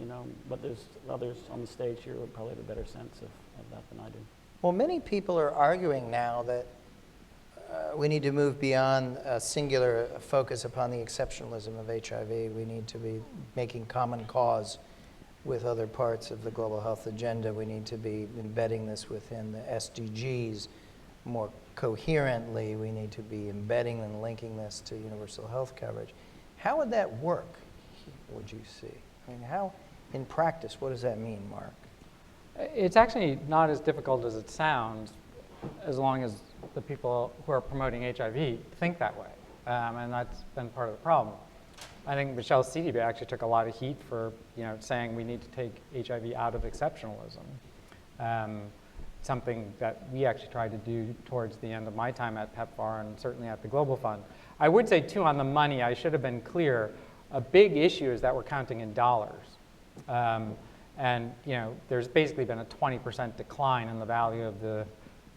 know. But there's others on the stage here who probably have a better sense of that than I do. Well, many people are arguing now that we need to move beyond a singular focus upon the exceptionalism of HIV. We need to be making common cause with other parts of the global health agenda. We need to be embedding this within the SDGs more coherently. We need to be embedding and linking this to universal health coverage. How would that work, would you see? I mean, how, in practice, what does that mean, Mark? It's actually not as difficult as it sounds, as long as the people who are promoting HIV think that way, and that's been part of the problem. I think Michelle CDB actually took a lot of heat for saying we need to take HIV out of exceptionalism, something that we actually tried to do towards the end of my time at PEPFAR and certainly at the Global Fund. I would say too, on the money, I should have been clear, a big issue is that we're counting in dollars. And there's basically been a 20% decline in the value of the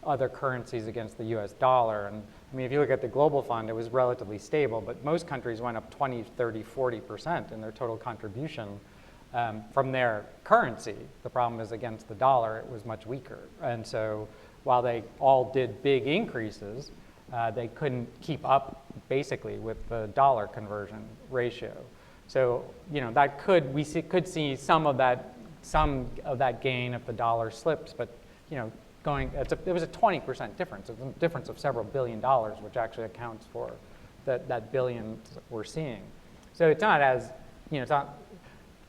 other currencies against the US dollar. And I mean, if you look at the Global Fund, it was relatively stable, but most countries went up 20, 30, 40% in their total contribution from their currency. The problem is against the dollar, it was much weaker. And so while they all did big increases, they couldn't keep up basically with the dollar conversion ratio. So that we could see some of that gain if the dollar slips, but it was a 20% difference. It's a difference of several $billion, which actually accounts for that billion we're seeing. So it's not as, it's not,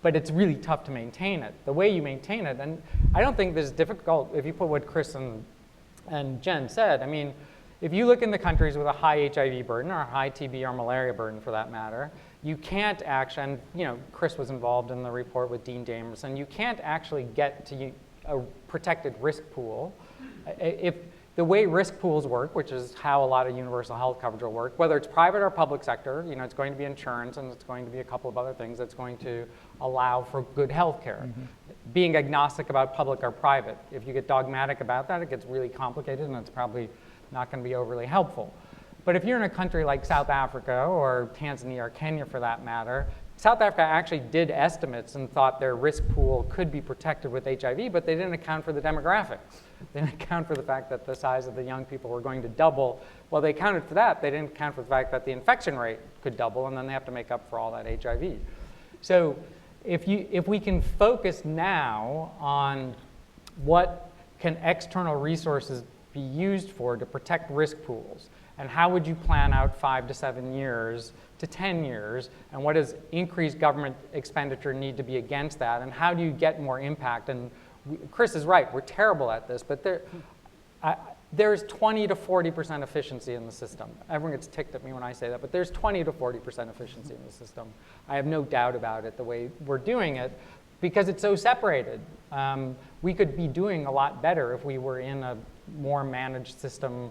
but it's really tough to maintain it. The way you maintain it, and I don't think this is difficult if you put what Chris and Jen said. I mean, if you look in the countries with a high HIV burden or a high TB or malaria burden for that matter, you can't actually, and Chris was involved in the report with Dean Damerson, you can't actually get to a protected risk pool. If the way risk pools work, which is how a lot of universal health coverage will work, whether it's private or public sector, it's going to be insurance and it's going to be a couple of other things that's going to allow for good health care. Being agnostic about public or private. If you get dogmatic about that, it gets really complicated, and it's probably not going to be overly helpful. But if you're in a country like South Africa or Tanzania or Kenya for that matter, South Africa actually did estimates and thought their risk pool could be protected with HIV, but they didn't account for the demographics. They didn't account for the fact that the size of the young people were going to double. Well, they accounted for that. They didn't account for the fact that the infection rate could double, and then they have to make up for all that HIV. So if we can focus now on what can external resources be used for to protect risk pools, and how would you plan out 5 to 7 years to 10 years, and what does increased government expenditure need to be against that, and how do you get more impact? And Chris is right, we're terrible at this, but there's 20 to 40% efficiency in the system. Everyone gets ticked at me when I say that, but there's 20 to 40% efficiency in the system. I have no doubt about it, the way we're doing it, because it's so separated. We could be doing a lot better if we were in a more managed system,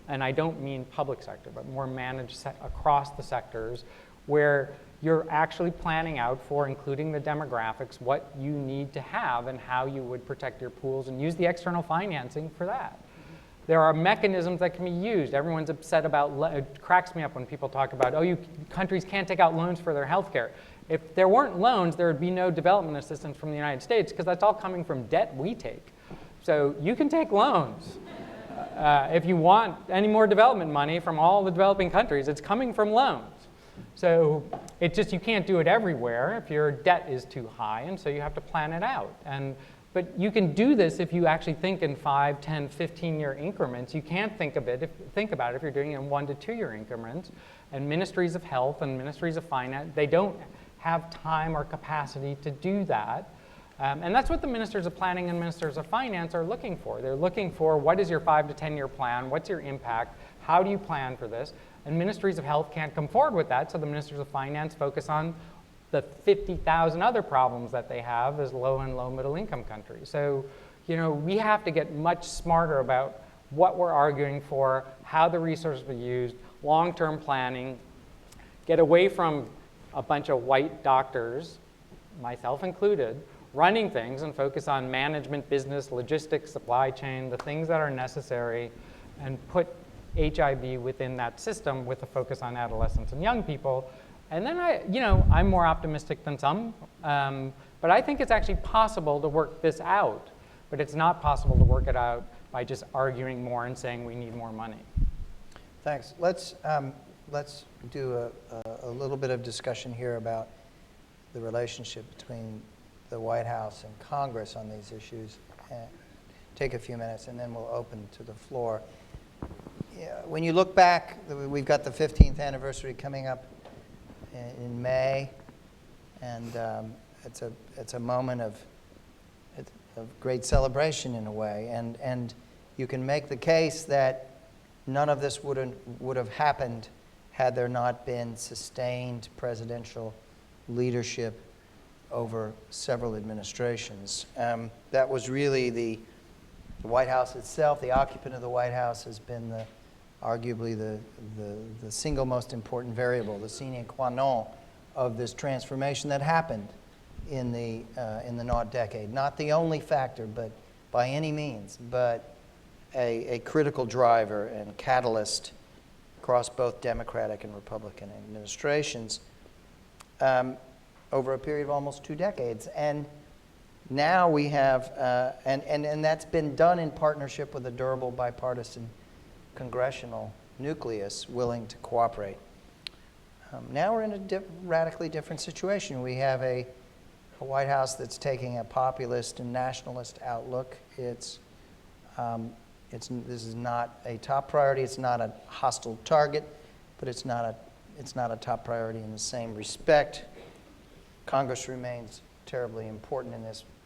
and I don't mean public sector, but more managed across the sectors, where you're actually planning out for, including the demographics, what you need to have and how you would protect your pools, and use the external financing for that. There are mechanisms that can be used. Everyone's upset about, it cracks me up when people talk about, oh, countries can't take out loans for their health care. If there weren't loans, there would be no development assistance from the United States, because that's all coming from debt we take. So you can take loans. If you want any more development money from all the developing countries, it's coming from loans. So it's just you can't do it everywhere if your debt is too high, and so you have to plan it out. But you can do this if you actually think in 5, 10, 15-year increments. You can't think about it if you're doing it in 1 to 2 year increments. And ministries of health and ministries of finance, they don't have time or capacity to do that. And that's what the ministers of planning and ministers of finance are looking for. They're looking for, what is your 5 to 10 year plan? What's your impact? How do you plan for this? And ministries of health can't come forward with that, so the ministers of finance focus on the 50,000 other problems that they have as low and low middle income countries. So, we have to get much smarter about what we're arguing for, how the resources are used, long-term planning, get away from a bunch of white doctors, myself included, running things, and focus on management, business, logistics, supply chain, the things that are necessary, and put HIV within that system with a focus on adolescents and young people. And then I'm more optimistic than some, but I think it's actually possible to work this out, but it's not possible to work it out by just arguing more and saying we need more money. Thanks. Let's do a little bit of discussion here about the relationship between the White House and Congress on these issues. Take a few minutes, and then we'll open to the floor. When you look back, we've got the 15th anniversary coming up in May, and it's a moment of great celebration in a way, and you can make the case that none of this would have happened had there not been sustained presidential leadership over several administrations. That was really the White House itself. The occupant of the White House has been arguably the single most important variable, the sine qua non of this transformation that happened in the Naught decade. Not the only factor, but by any means, but a critical driver and catalyst across both Democratic and Republican administrations over a period of almost 2 decades. And now we have, and that's been done in partnership with a durable bipartisan congressional nucleus willing to cooperate. Now we're in a radically different situation. We have a White House that's taking a populist and nationalist outlook. This is not a top priority. It's not a hostile target, but it's not a top priority in the same respect. Congress remains terribly important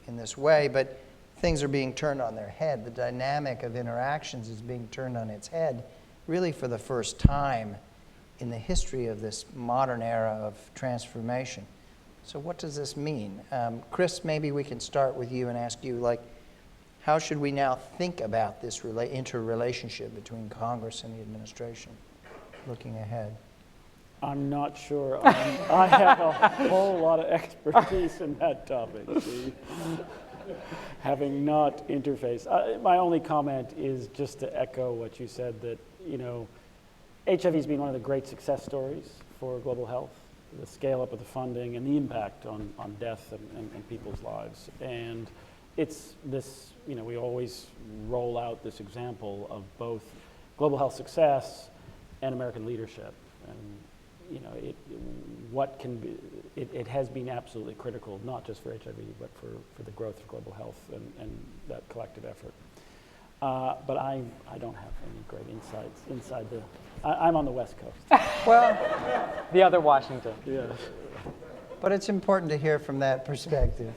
in this way, but things are being turned on their head. The dynamic of interactions is being turned on its head, really for the first time in the history of this modern era of transformation. So what does this mean? Chris, maybe we can start with you and ask you, how should we now think about this interrelationship between Congress and the administration looking ahead? I'm not sure I have a whole lot of expertise in that topic, Steve. Having not interfaced. My only comment is just to echo what you said, that, HIV has been one of the great success stories for global health, the scale up of the funding and the impact on death and people's lives. And it's this, we always roll out this example of both global health success and American leadership. And it has been absolutely critical, not just for HIV, but for the growth of global health and that collective effort. But I don't have any great insights inside I'm on the West Coast. Well, The other Washington. Yeah. but it's important to hear from that perspective.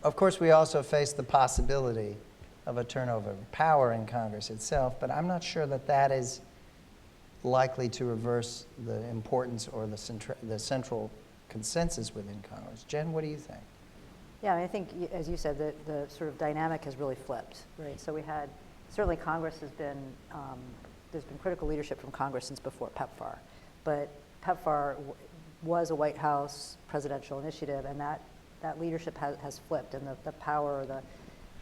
Of course, we also face the possibility of a turnover of power in Congress itself, but I'm not sure that that is likely to reverse the importance or the central consensus within Congress. Jen, what do you think? Yeah, I think, as you said, the sort of dynamic has really flipped, right? So we had, certainly Congress has been, there's been critical leadership from Congress since before PEPFAR, but PEPFAR was a White House presidential initiative, and that leadership has flipped, and the power,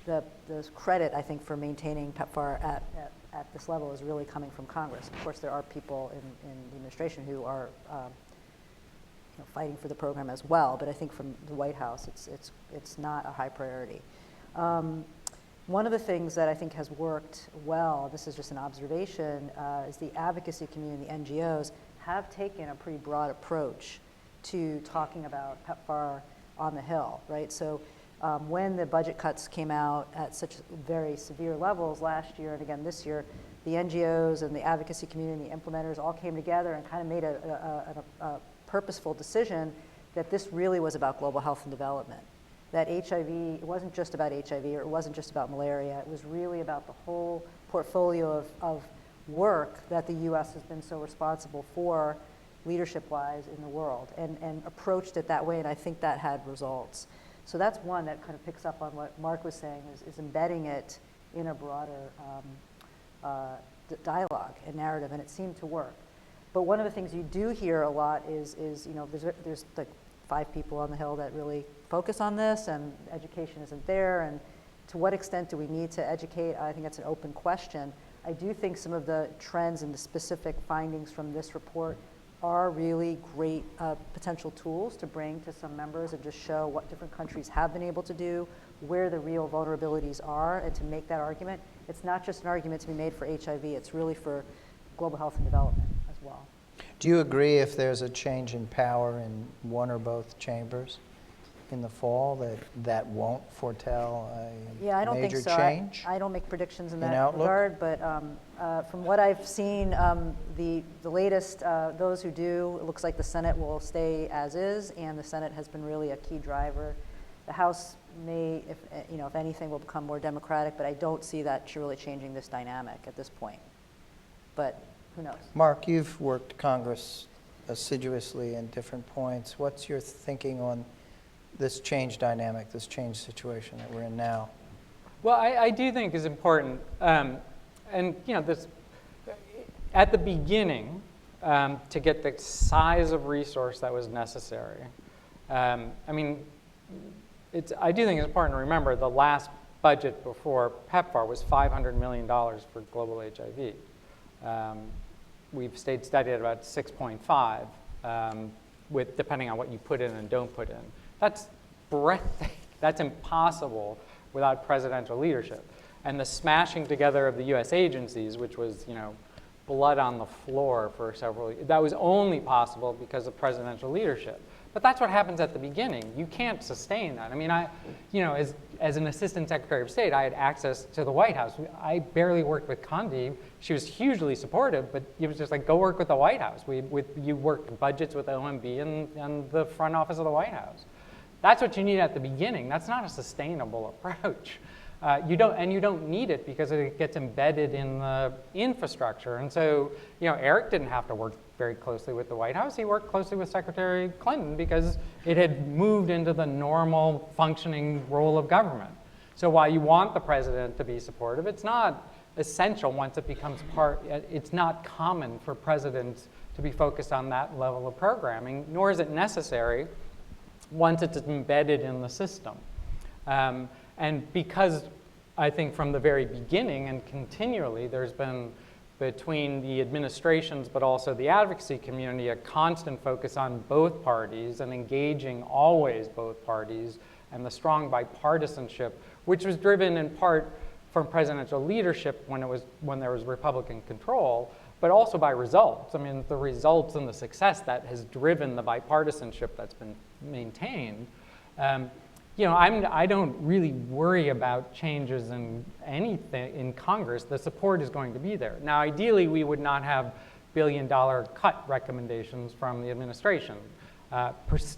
the credit, I think, for maintaining PEPFAR at this level is really coming from Congress. Of course, there are people in the administration who are fighting for the program as well, but I think from the White House, it's not a high priority. One of the things that I think has worked well, this is just an observation, is the advocacy community, the NGOs, have taken a pretty broad approach to talking about PEPFAR on the Hill, right? So when the budget cuts came out at such very severe levels last year and again this year, the NGOs and the advocacy community and the implementers all came together and kind of made a purposeful decision that this really was about global health and development. That HIV, it wasn't just about HIV or it wasn't just about malaria, it was really about the whole portfolio of work that the US has been so responsible for leadership-wise in the world, and approached it that way, and I think that had results. So that's one that kind of picks up on what Mark was saying, is embedding it in a broader dialogue and narrative, and it seemed to work. But one of the things you do hear a lot is there's like 5 people on the Hill that really focus on this, and education isn't there, and to what extent do we need to educate? I think that's an open question. I do think some of the trends and the specific findings from this report are really great potential tools to bring to some members and just show what different countries have been able to do, where the real vulnerabilities are, and to make that argument. It's not just an argument to be made for HIV, it's really for global health and development as well. Do you agree if there's a change in power in one or both chambers in the fall that won't foretell a Yeah, I don't think major so. change? I don't make predictions in In that outlook? regard, but from what I've seen, the latest, those who do, it looks like the Senate will stay as is, and the Senate has been really a key driver. The House may, if anything, will become more democratic, but I don't see that really changing this dynamic at this point. But who knows? Mark, you've worked Congress assiduously in different points. What's your thinking on this change dynamic, this change situation that we're in now? Well, I do think is important, and this at the beginning to get the size of resource that was necessary. I do think it's important to remember the last budget before PEPFAR was $500 million for global HIV. We've stayed steady at about 6.5, with depending on what you put in and don't put in. That's breathtaking. That's impossible without presidential leadership. And the smashing together of the U.S. agencies, which was, blood on the floor for several years, that was only possible because of presidential leadership. But that's what happens at the beginning. You can't sustain that. I mean, as an assistant secretary of state, I had access to the White House. I barely worked with Condi. She was hugely supportive, but it was just like, go work with the White House. You worked budgets with OMB and the front office of the White House. That's what you need at the beginning. That's not a sustainable approach. You don't need it because it gets embedded in the infrastructure. And so, Eric didn't have to work very closely with the White House. He worked closely with Secretary Clinton because it had moved into the normal functioning role of government. So while you want the president to be supportive, it's not essential once it becomes part. It's not common for presidents to be focused on that level of programming, nor is it necessary once it's embedded in the system. And because I think from the very beginning and continually there's been, between the administrations but also the advocacy community, a constant focus on both parties and engaging always both parties, and the strong bipartisanship, which was driven in part from presidential leadership when there was Republican control, but also by results. I mean, the results and the success that has driven the bipartisanship that's been maintained. You know, I don't really worry about changes in anything in Congress. The support is going to be there. Now, ideally, we would not have billion-dollar cut recommendations from the administration,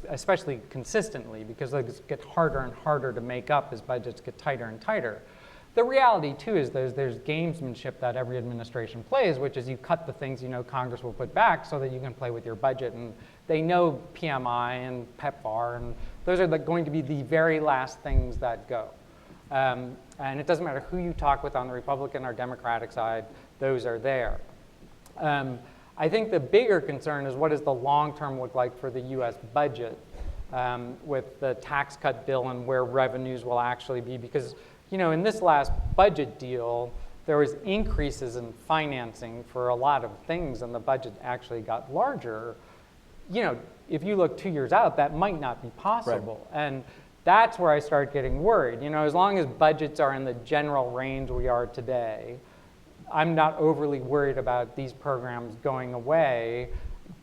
especially consistently, because those get harder and harder to make up as budgets get tighter and tighter. The reality, too, is there's gamesmanship that every administration plays, which is you cut the things you know Congress will put back so that you can play with your budget. And they know PMI and PEPFAR, and those are going to be the very last things that go. And it doesn't matter who you talk with on the Republican or Democratic side, those are there. I think the bigger concern is what does the long term look like for the US budget with the tax cut bill and where revenues will actually be, because you know, in this last budget deal, there was increases in financing for a lot of things, and the budget actually got larger. You know, if you look 2 years out, that might not be possible. Right. And that's where I start getting worried. You know, as long as budgets are in the general range we are today, I'm not overly worried about these programs going away.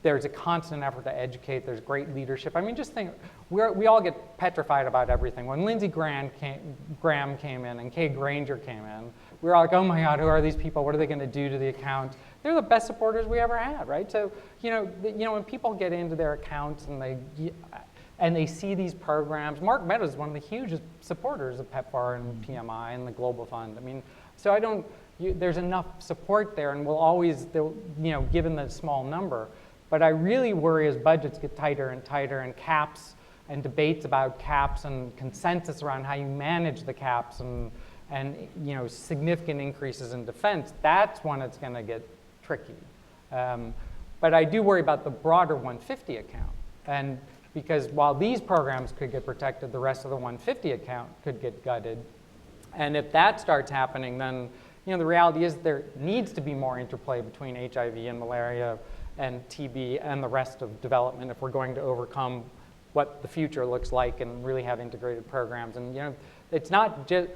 There's a constant effort to educate. There's great leadership. I mean, just think, we all get petrified about everything. When Lindsey Graham came in and Kay Granger came in, we were all like, oh my God, who are these people? What are they going to do to the account? They're the best supporters we ever had, right? So, you know, when people get into their accounts and they see these programs, Mark Meadows is one of the hugest supporters of PEPFAR and PMI and the Global Fund. I mean, so there's enough support there, and we'll always, you know, given the small number. But I really worry as budgets get tighter and tighter, and caps and debates about caps and consensus around how you manage the caps and you know, significant increases in defense, that's when it's going to get tricky. But I do worry about the broader 150 account. And because while these programs could get protected, the rest of the 150 account could get gutted. And if that starts happening, then you know, the reality is there needs to be more interplay between HIV and malaria and TB and the rest of development if we're going to overcome what the future looks like and really have integrated programs. And you know, it's not just,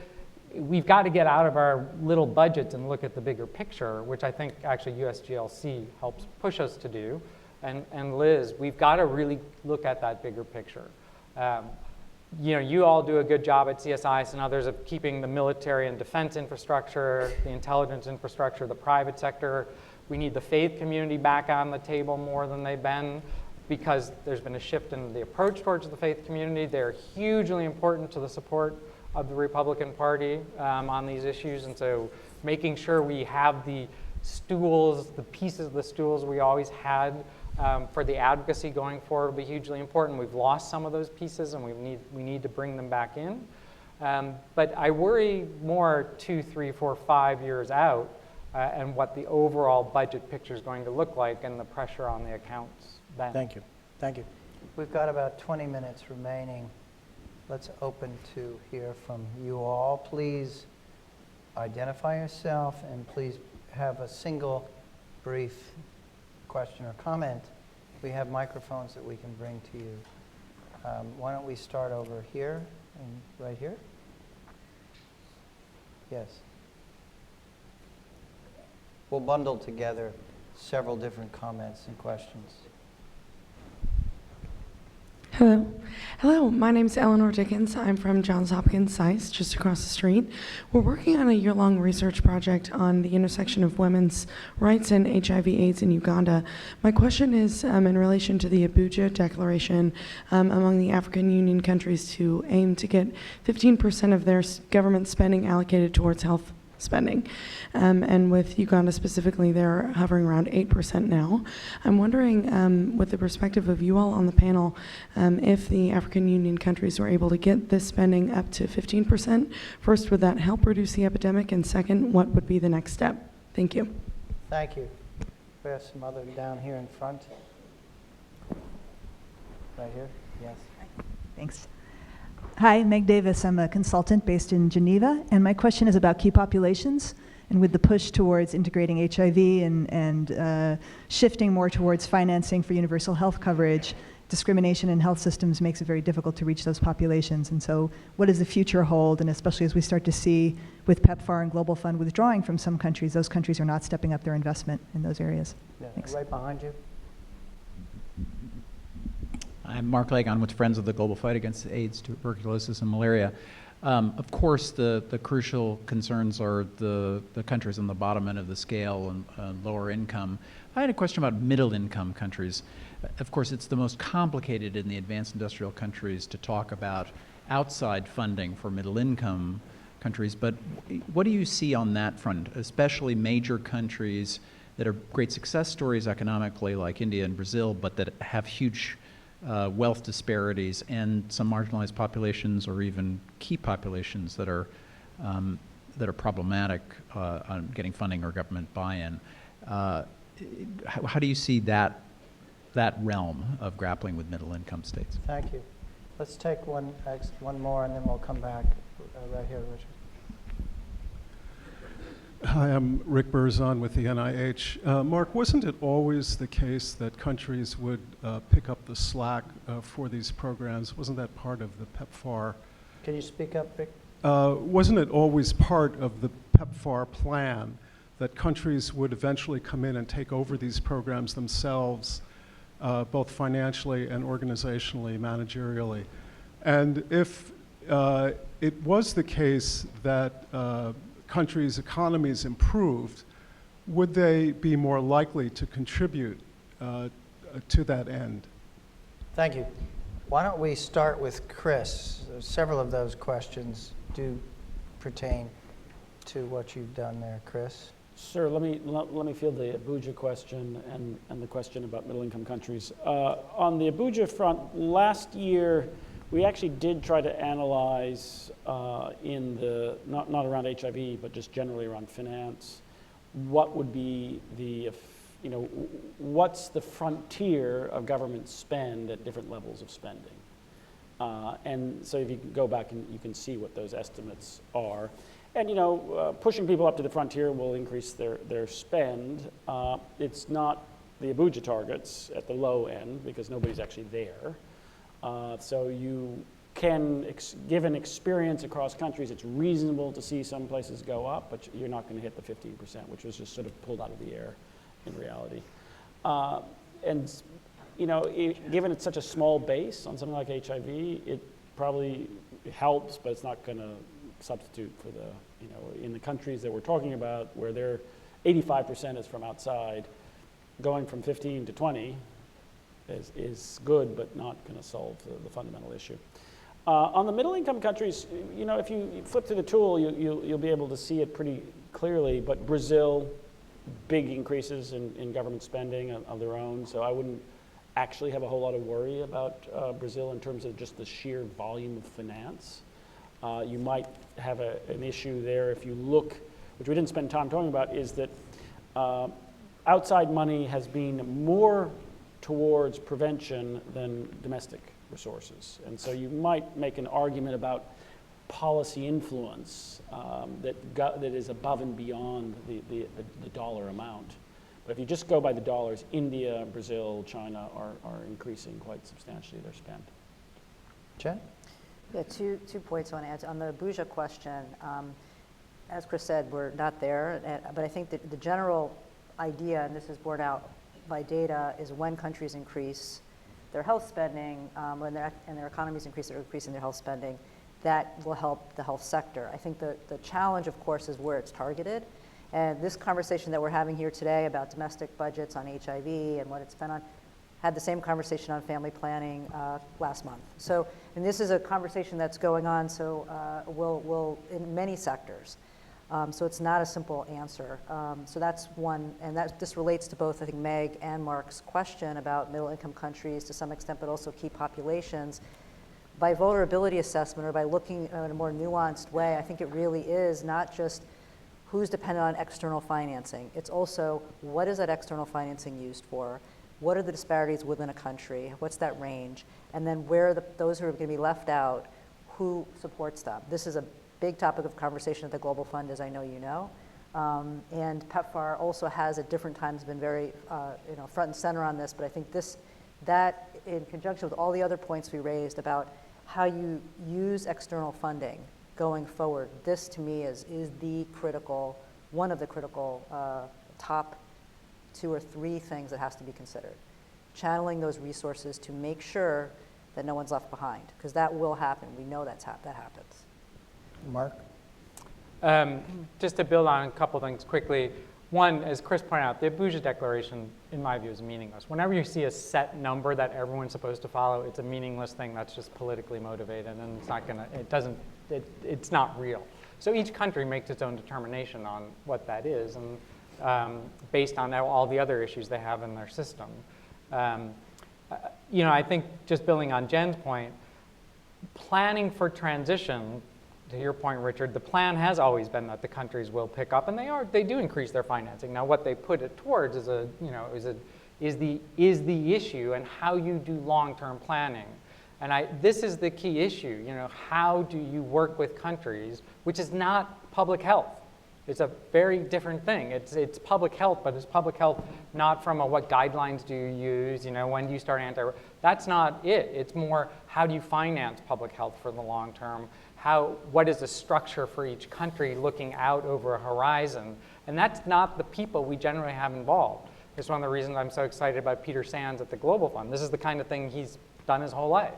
we've got to get out of our little budgets and look at the bigger picture, which I think actually USGLC helps push us to do. And Liz, we've got to really look at that bigger picture. You know, you all do a good job at CSIS and others of keeping the military and defense infrastructure, the intelligence infrastructure, the private sector. We need the faith community back on the table more than they've been, because there's been a shift in the approach towards the faith community. They're hugely important to the support of the Republican Party on these issues. And so making sure we have the stools, the pieces of the stools we always had for the advocacy going forward will be hugely important. We've lost some of those pieces, and we need to bring them back in. But I worry more 2, 3, 4, 5 years out and what the overall budget picture is going to look like and the pressure on the accounts then. Thank you. Thank you. We've got about 20 minutes remaining. Let's open to hear from you all. Please identify yourself, and please have a single brief question or comment. We have microphones that we can bring to you. Why don't we start over here and right here? Yes. We'll bundle together several different comments and questions. Hello. Hello, my name is Eleanor Dickens. I'm from Johns Hopkins SICE, just across the street. We're working on a year-long research project on the intersection of women's rights and HIV/AIDS in Uganda. My question is in relation to the Abuja Declaration among the African Union countries to aim to get 15% of their government spending allocated towards health spending. And with Uganda specifically, they're hovering around 8% now. I'm wondering, with the perspective of you all on the panel, if the African Union countries were able to get this spending up to 15%, first, would that help reduce the epidemic? And second, what would be the next step? Thank you. Thank you. We have some other down here in front. Right here, yes. Thanks. Hi, Meg Davis. I'm a consultant based in Geneva, and my question is about key populations. And with the push towards integrating HIV and shifting more towards financing for universal health coverage, discrimination in health systems makes it very difficult to reach those populations. And so what does the future hold? And especially as we start to see with PEPFAR and Global Fund withdrawing from some countries, those countries are not stepping up their investment in those areas. Yeah, Thanks. right behind you. I'm Mark Lagon with Friends of the Global Fight Against AIDS, Tuberculosis, and Malaria. Of course, the crucial concerns are the countries on the bottom end of the scale and lower income. I had a question about middle income countries. Of course, it's the most complicated in the advanced industrial countries to talk about outside funding for middle income countries, but what do you see on that front, especially major countries that are great success stories economically, like India and Brazil, but that have huge wealth disparities and some marginalized populations or even key populations that are problematic on getting funding or government buy-in. How do you see that realm of grappling with middle-income states? Thank you. Let's take one more, and then we'll come back right here, Richard. Hi, I'm Rick Berzon with the NIH. Mark, wasn't it always the case that countries would pick up the slack for these programs? Wasn't that part of the PEPFAR? Can you speak up, Rick? Wasn't it always part of the PEPFAR plan that countries would eventually come in and take over these programs themselves, both financially and organizationally, managerially? And if it was the case that countries' economies improved, would they be more likely to contribute to that end? Thank you. Why don't we start with Chris? Several of those questions do pertain to what you've done there, Chris. Sure. Let me field the Abuja question and the question about middle-income countries. On the Abuja front, last year we actually did try to analyze in the not around HIV, but just generally around finance, what would be the what's the frontier of government spend at different levels of spending. And so if you can go back and you can see what those estimates are. And pushing people up to the frontier will increase their spend. It's not the Abuja targets at the low end because nobody's actually there. So you can, given experience across countries, it's reasonable to see some places go up, but you're not going to hit the 15%, which was just sort of pulled out of the air in reality. And given it's such a small base on something like HIV, it probably helps, but it's not going to substitute for the, in the countries that we're talking about where they're 85% is from outside, going from 15 to 20 is good, but not going to solve the fundamental issue. On the middle-income countries, if you flip through the tool, you'll be able to see it pretty clearly. But Brazil, big increases in government spending of their own. So I wouldn't actually have a whole lot of worry about Brazil in terms of just the sheer volume of finance. You might have an issue there if you look, which we didn't spend time talking about, is that outside money has been more towards prevention than domestic resources. And so you might make an argument about policy influence that is above and beyond the dollar amount. But if you just go by the dollars, India, Brazil, China are increasing quite substantially their spend. Jen? Yeah, two points I want to add. On the Abuja question, as Chris said, we're not there, but I think that the general idea, and this is borne out by data, is when countries increase their health spending, and their economies are increasing their health spending, that will help the health sector. I think the challenge, of course, is where it's targeted. And this conversation that we're having here today about domestic budgets on HIV and what it's spent on, had the same conversation on family planning last month. So, and this is a conversation that's going on, so we'll in many sectors. So it's not a simple answer. So that's one, and this relates to both, I think, Meg and Mark's question about middle-income countries to some extent, but also key populations. By vulnerability assessment, or by looking in a more nuanced way, I think it really is not just who's dependent on external financing. It's also, what is that external financing used for? What are the disparities within a country? What's that range? And then where are those who are going to be left out, who supports them? This is a big topic of conversation at the Global Fund, as I know you know. And PEPFAR also has at different times been very front and center on this, but I think that in conjunction with all the other points we raised about how you use external funding going forward, this to me is one of the critical top 2 or 3 things that has to be considered. Channeling those resources to make sure that no one's left behind, because that will happen. We know that happens. Mark? Just to build on a couple things quickly. One, as Chris pointed out, the Abuja Declaration, in my view, is meaningless. Whenever you see a set number that everyone's supposed to follow, it's a meaningless thing that's just politically motivated, and it's not real. So each country makes its own determination on what that is, and based on all the other issues they have in their system. I think just building on Jen's point, planning for transition, to your point, Richard, the plan has always been that the countries will pick up, and they do increase their financing. Now, what they put it towards is the issue, and how you do long-term planning. And this is the key issue. How do you work with countries, which is not public health? It's a very different thing. It's public health, but it's public health not from what guidelines do you use, when do you start that's not it. It's more, how do you finance public health for the long term? What is the structure for each country looking out over a horizon? And that's not the people we generally have involved. It's one of the reasons I'm so excited about Peter Sands at the Global Fund. This is the kind of thing he's done his whole life.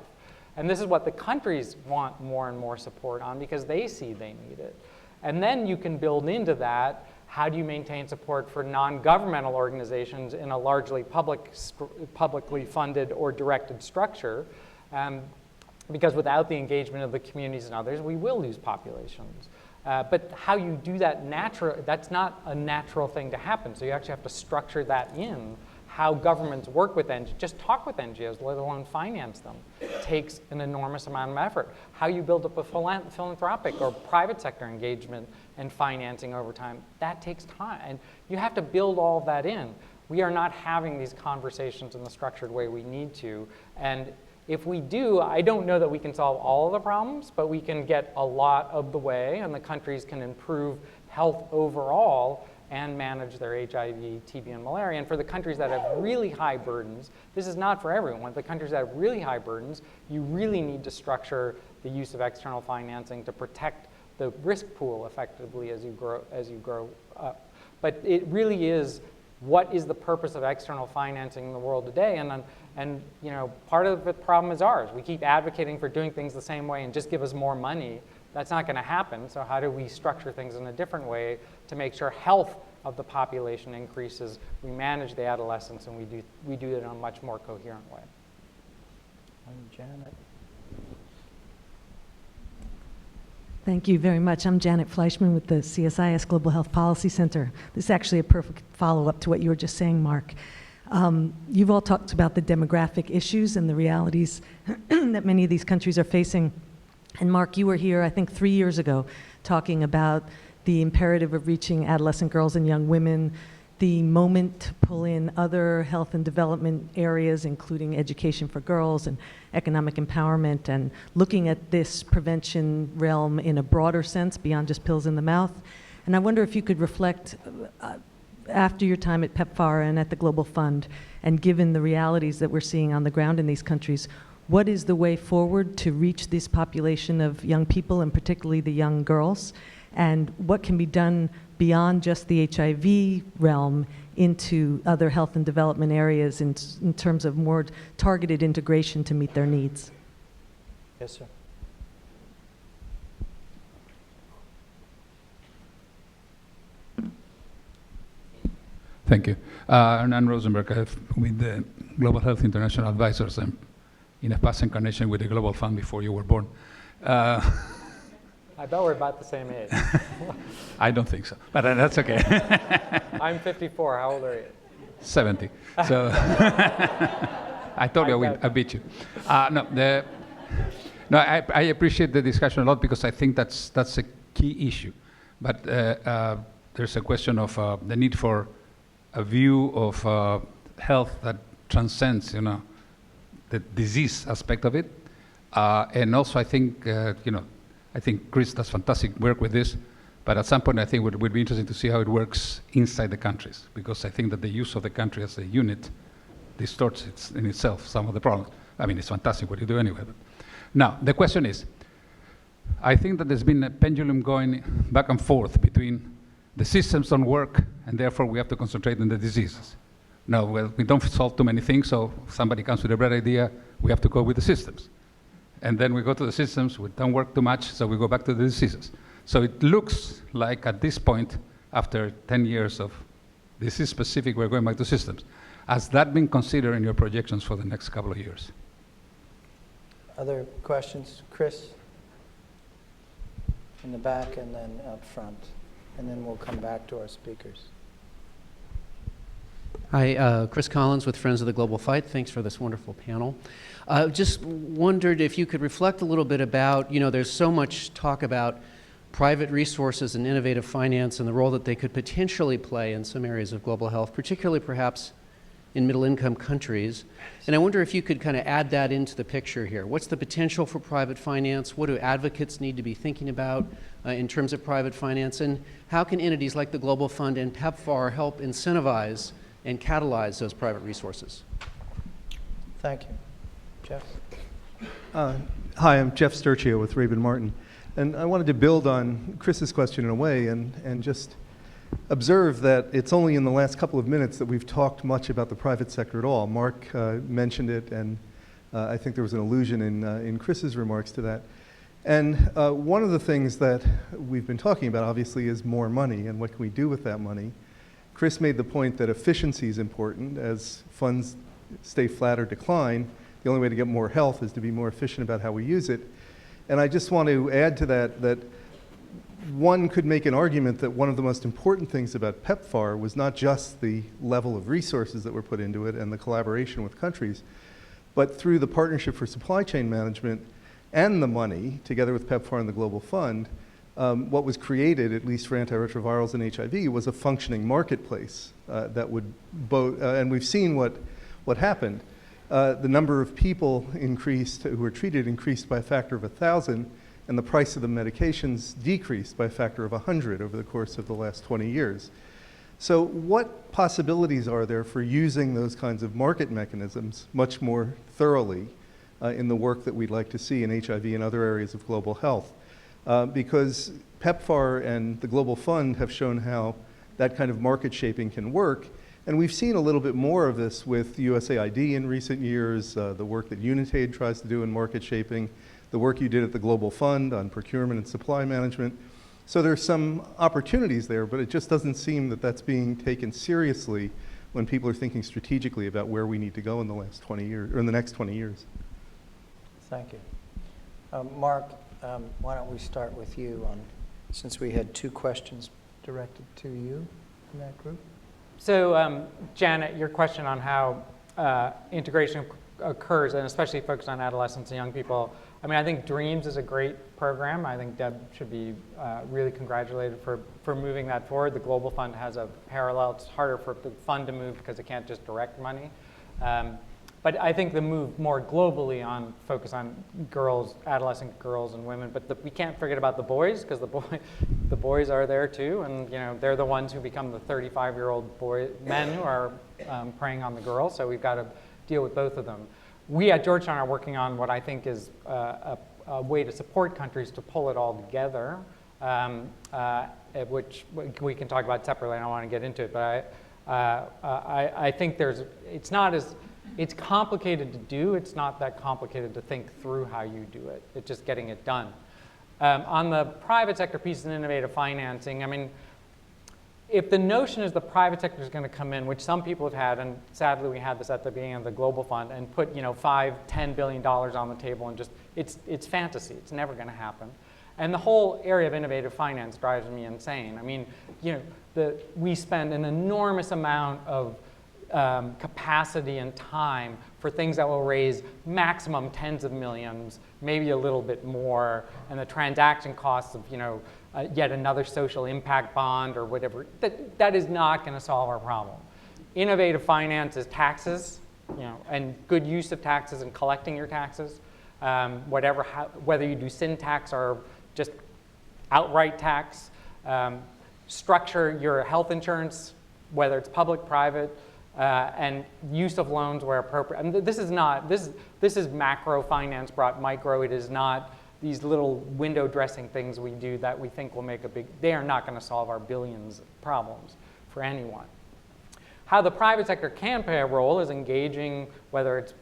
And this is what the countries want more and more support on, because they see they need it. And then you can build into that, how do you maintain support for non-governmental organizations in a largely publicly funded or directed structure? Because without the engagement of the communities and others, we will lose populations. But how you do that that's not a natural thing to happen. So you actually have to structure that in. How governments work with NGOs, just talk with NGOs, let alone finance them, takes an enormous amount of effort. How you build up a philanthropic or private sector engagement and financing over time, that takes time. And you have to build all of that in. We are not having these conversations in the structured way we need to. And if we do, I don't know that we can solve all of the problems, but we can get a lot of the way, and the countries can improve health overall and manage their HIV, TB, and malaria. And for the countries that have really high burdens, this is not for everyone. The countries that have really high burdens, you really need to structure the use of external financing to protect the risk pool effectively as you grow up. But it really is, what is the purpose of external financing in the world today? And part of the problem is ours. We keep advocating for doing things the same way and just give us more money. That's not going to happen. So how do we structure things in a different way to make sure health of the population increases, we manage the adolescents, and we do it in a much more coherent way? Janet. Thank you very much. I'm Janet Fleischman with the CSIS Global Health Policy Center. This is actually a perfect follow-up to what you were just saying, Mark. You've all talked about the demographic issues and the realities that many of these countries are facing. And Mark, you were here, I think, 3 years ago, talking about the imperative of reaching adolescent girls and young women, the moment to pull in other health and development areas, including education for girls and economic empowerment, and looking at this prevention realm in a broader sense beyond just pills in the mouth. And I wonder if you could reflect after your time at PEPFAR and at the Global Fund, and given the realities that we're seeing on the ground in these countries, what is the way forward to reach this population of young people, and particularly the young girls? And what can be done beyond just the HIV realm into other health and development areas in terms of more targeted integration to meet their needs? Yes, sir. Thank you. Hernan Rosenberg with the Global Health International Advisors. I'm in a past incarnation with the Global Fund before you were born. I bet we're about the same age. I don't think so, but that's okay. I'm 54. How old are you? 70. So I told you I beat you. I appreciate the discussion a lot because I think that's a key issue. But there's a question of the need for a view of health that transcends, the disease aspect of it. And also, I think, I think Chris does fantastic work with this. But at some point, I think it would be interesting to see how it works inside the countries, because I think that the use of the country as a unit distorts in itself some of the problems. I mean, it's fantastic what you do anyway. But now, the question is, I think that there's been a pendulum going back and forth between the systems don't work, and therefore we have to concentrate on the diseases. Now, well, we don't solve too many things, so if somebody comes with a better idea, we have to go with the systems. And then we go to the systems, we don't work too much, so we go back to the diseases. So it looks like at this point, after 10 years of this is specific, we're going back to systems. Has that been considered in your projections for the next couple of years? Other questions? Chris? In the back and then out front. And then we'll come back to our speakers. Hi, Chris Collins with Friends of the Global Fight. Thanks for this wonderful panel. Just wondered if you could reflect a little bit about, there's so much talk about private resources and innovative finance and the role that they could potentially play in some areas of global health, particularly perhaps in middle-income countries. And I wonder if you could kind of add that into the picture here. What's the potential for private finance? What do advocates need to be thinking about in terms of private finance? And how can entities like the Global Fund and PEPFAR help incentivize and catalyze those private resources? Thank you. Jeff? Hi, I'm Jeff Sturchio with Rabin Martin. And I wanted to build on Chris's question in a way and just observe that it's only in the last couple of minutes that we've talked much about the private sector at all. Mark mentioned it, and I think there was an allusion in Chris's remarks to that. And one of the things that we've been talking about, obviously, is more money and what can we do with that money. Chris made the point that efficiency is important. As funds stay flat or decline, the only way to get more health is to be more efficient about how we use it. And I just want to add to that one could make an argument that one of the most important things about PEPFAR was not just the level of resources that were put into it and the collaboration with countries, but through the Partnership for Supply Chain Management and the money, together with PEPFAR and the Global Fund, what was created, at least for antiretrovirals and HIV, was a functioning marketplace that would and we've seen what happened. The number of people who were treated increased by a factor of 1,000, and the price of the medications decreased by a factor of 100 over the course of the last 20 years. So what possibilities are there for using those kinds of market mechanisms much more thoroughly in the work that we'd like to see in HIV and other areas of global health? Because PEPFAR and the Global Fund have shown how that kind of market shaping can work. And we've seen a little bit more of this with USAID in recent years, the work that Unitaid tries to do in market shaping, the work you did at the Global Fund on procurement and supply management. So there's some opportunities there, but it just doesn't seem that that's being taken seriously when people are thinking strategically about where we need to go in the last 20 years, or in the next 20 years. Thank you. Mark, why don't we start with you since we had two questions directed to you in that group? So, Janet, your question on how integration occurs, and especially focused on adolescents and young people, I mean, I think DREAMS is a great program. I think Deb should be really congratulated for moving that forward. The Global Fund has a parallel. It's harder for the fund to move because it can't just direct money. But I think the move more globally on focus on girls, adolescent girls and women, but we can't forget about the boys, because the boys are there too, and they're the ones who become the 35-year-old men who are preying on the girls. So we've got to deal with both of them. We at Georgetown are working on what I think is a way to support countries to pull it all together, which we can talk about separately. I don't want to get into it, but I think it's complicated to do. It's not that complicated to think through how you do it. It's just getting it done. On the private sector piece and innovative financing, I mean, if the notion is the private sector is going to come in, which some people have had, and sadly we had this at the beginning of the Global Fund, and put $5–10 billion on the table, and just it's fantasy. It's never going to happen. And the whole area of innovative finance drives me insane. I mean, we spend an enormous amount of capacity and time for things that will raise maximum tens of millions, maybe a little bit more, and the transaction costs of yet another social impact bond or whatever, that is not going to solve our problem. Innovative finance is taxes, and good use of taxes and collecting your taxes, whether you do sin tax or just outright tax, structure your health insurance, whether it's public, private, and use of loans where appropriate. I mean, this is macro finance brought micro. It is not these little window dressing things we do that we think will make they are not going to solve our billions of problems for anyone. How the private sector can play a role is engaging, whether it's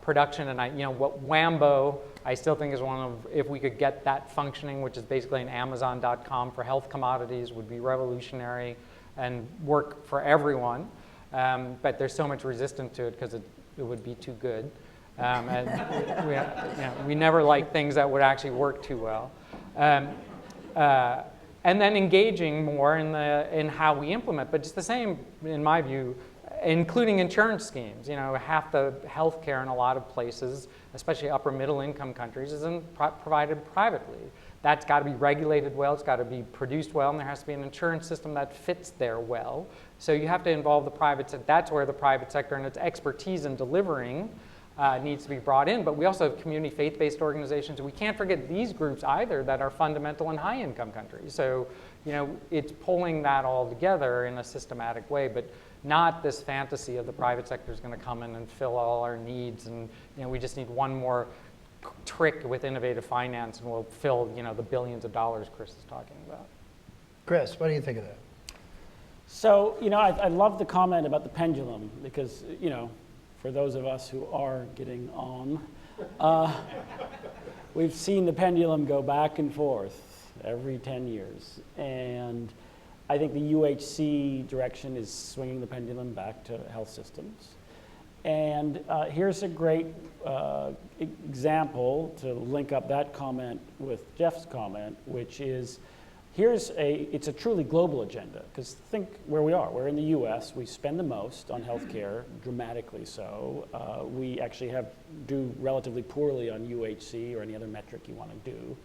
production and what WAMBO I still think is one of, if we could get that functioning, which is basically an Amazon.com for health commodities, would be revolutionary and work for everyone. But there's so much resistance to it because it would be too good. And we never like things that would actually work too well. And then engaging more in how we implement, but it's the same, in my view, including insurance schemes. Half the healthcare in a lot of places, especially upper middle income countries, isn't provided privately. That's got to be regulated well, it's got to be produced well, and there has to be an insurance system that fits there well. So you have to involve the private sector. That's where the private sector and its expertise in delivering needs to be brought in. But we also have community faith-based organizations. We can't forget these groups either that are fundamental in high-income countries. So it's pulling that all together in a systematic way, but not this fantasy of the private sector is going to come in and fill all our needs, and we just need one more trick with innovative finance and we'll fill the billions of dollars Chris is talking about. Chris, what do you think of that? So, I love the comment about the pendulum because, for those of us who are getting on, we've seen the pendulum go back and forth every 10 years. And I think the UHC direction is swinging the pendulum back to health systems. And here's a great example to link up that comment with Jeff's comment, which is, it's a truly global agenda, because think where we are. We're in the US, we spend the most on healthcare, dramatically so. We actually do relatively poorly on UHC or any other metric you want to do.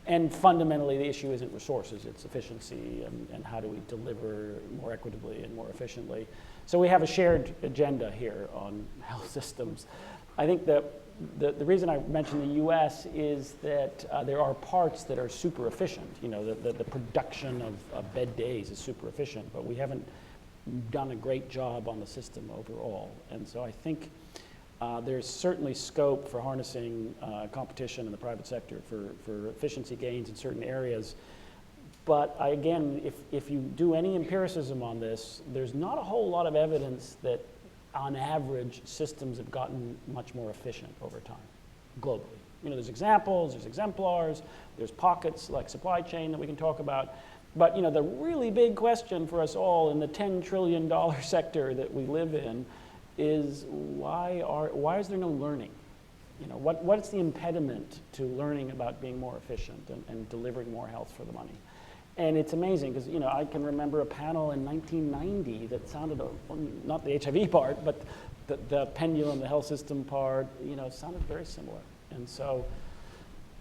And fundamentally, the issue isn't resources, it's efficiency and how do we deliver more equitably and more efficiently. So we have a shared agenda here on health systems. I think that the reason I mentioned the US is that there are parts that are super efficient. The production of bed days is super efficient, but we haven't done a great job on the system overall. And so I think there's certainly scope for harnessing competition in the private sector for efficiency gains in certain areas. But again, if you do any empiricism on this, there's not a whole lot of evidence that on average systems have gotten much more efficient over time, globally. There's examples, there's exemplars, there's pockets like supply chain that we can talk about. But the really big question for us all in the $10 trillion sector that we live in is why is there no learning? What's the impediment to learning about being more efficient and delivering more health for the money? And it's amazing because I can remember a panel in 1990 that sounded, not the HIV part, but the pendulum, the health system part, sounded very similar. And so,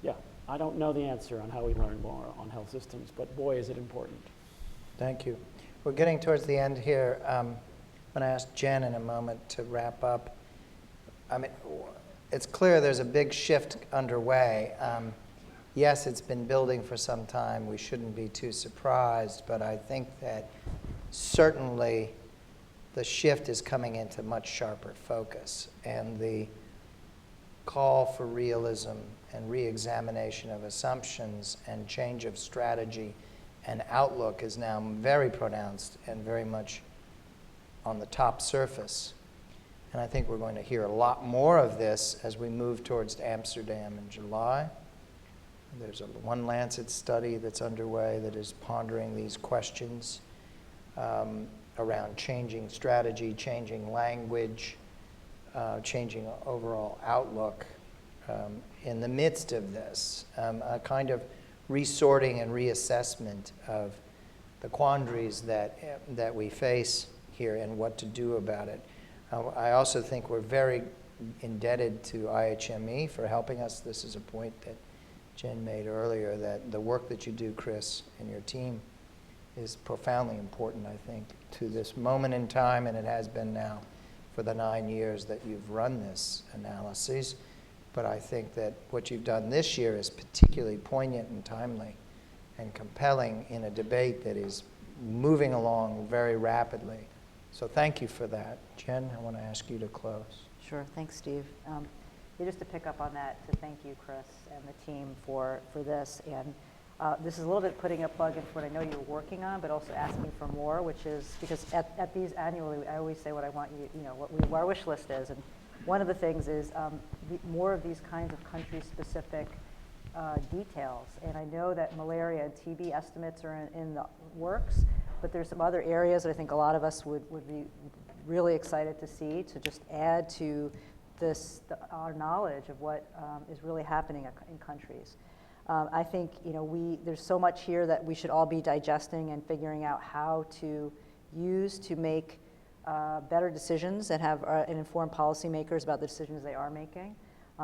yeah, I don't know the answer on how we learn more on health systems, but boy, is it important. Thank you. We're getting towards the end here. I'm going to ask Jen in a moment to wrap up. I mean, it's clear there's a big shift underway. Yes, it's been building for some time. We shouldn't be too surprised, but I think that certainly the shift is coming into much sharper focus, and the call for realism and re-examination of assumptions and change of strategy and outlook is now very pronounced and very much on the top surface. And I think we're going to hear a lot more of this as we move towards Amsterdam in July. There's one Lancet study that's underway that is pondering these questions around changing strategy, changing language, changing overall outlook in the midst of this. A kind of resorting and reassessment of the quandaries that we face here and what to do about it. I also think we're very indebted to IHME for helping us. This is a point that Jen made earlier, that the work that you do, Chris, and your team is profoundly important, I think, to this moment in time, and it has been now for the 9 years that you've run this analysis. But I think that what you've done this year is particularly poignant and timely and compelling in a debate that is moving along very rapidly. So thank you for that. Jen, I want to ask you to close. Sure, thanks, Steve. Just to pick up on that, to thank you, Chris, and the team for this. And this is a little bit putting a plug in for what I know you're working on, but also asking for more, which is, because at these annually, I always say what I want what our wish list is. And one of the things is more of these kinds of country-specific details. And I know that malaria and TB estimates are in the works, but there's some other areas that I think a lot of us would be really excited to see, to just add to our knowledge of what is really happening in countries. I think there's so much here that we should all be digesting and figuring out how to use to make better decisions and and inform policymakers about the decisions they are making.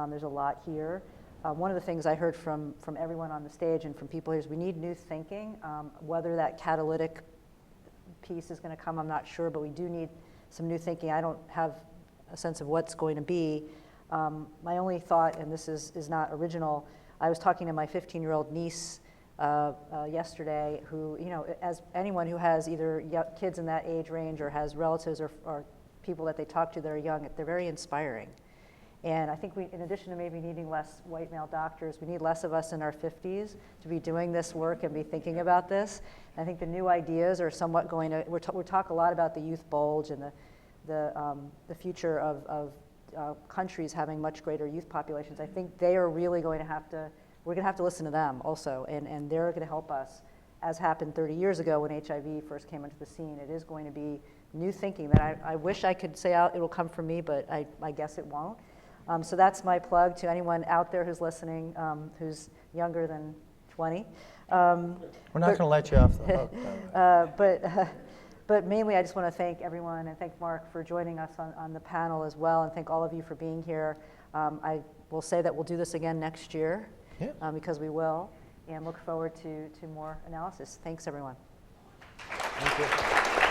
There's a lot here. One of the things I heard from everyone on the stage and from people here is we need new thinking. Whether that catalytic piece is going to come, I'm not sure, but we do need some new thinking. I don't have a sense of what's going to be. My only thought, and this is not original, I was talking to my 15-year-old niece yesterday who, as anyone who has either kids in that age range or has relatives or people that they talk to that are young, they're very inspiring. And I think in addition to maybe needing less white male doctors, we need less of us in our 50s to be doing this work and be thinking about this. And I think the new ideas are somewhat going to, we talk a lot about the youth bulge and the future of countries having much greater youth populations. I think they are really going to have to, we're going to have to listen to them also, and they're going to help us, as happened 30 years ago when HIV first came into the scene. It is going to be new thinking that I wish I could say it will come from me, but I guess it won't. So that's my plug to anyone out there who's listening, who's younger than 20. We're not going to let you off the hook. But mainly, I just want to thank everyone and thank Mark for joining us on the panel as well, and thank all of you for being here. I will say that we'll do this again next year, because we will, and look forward to more analysis. Thanks, everyone. Thank you.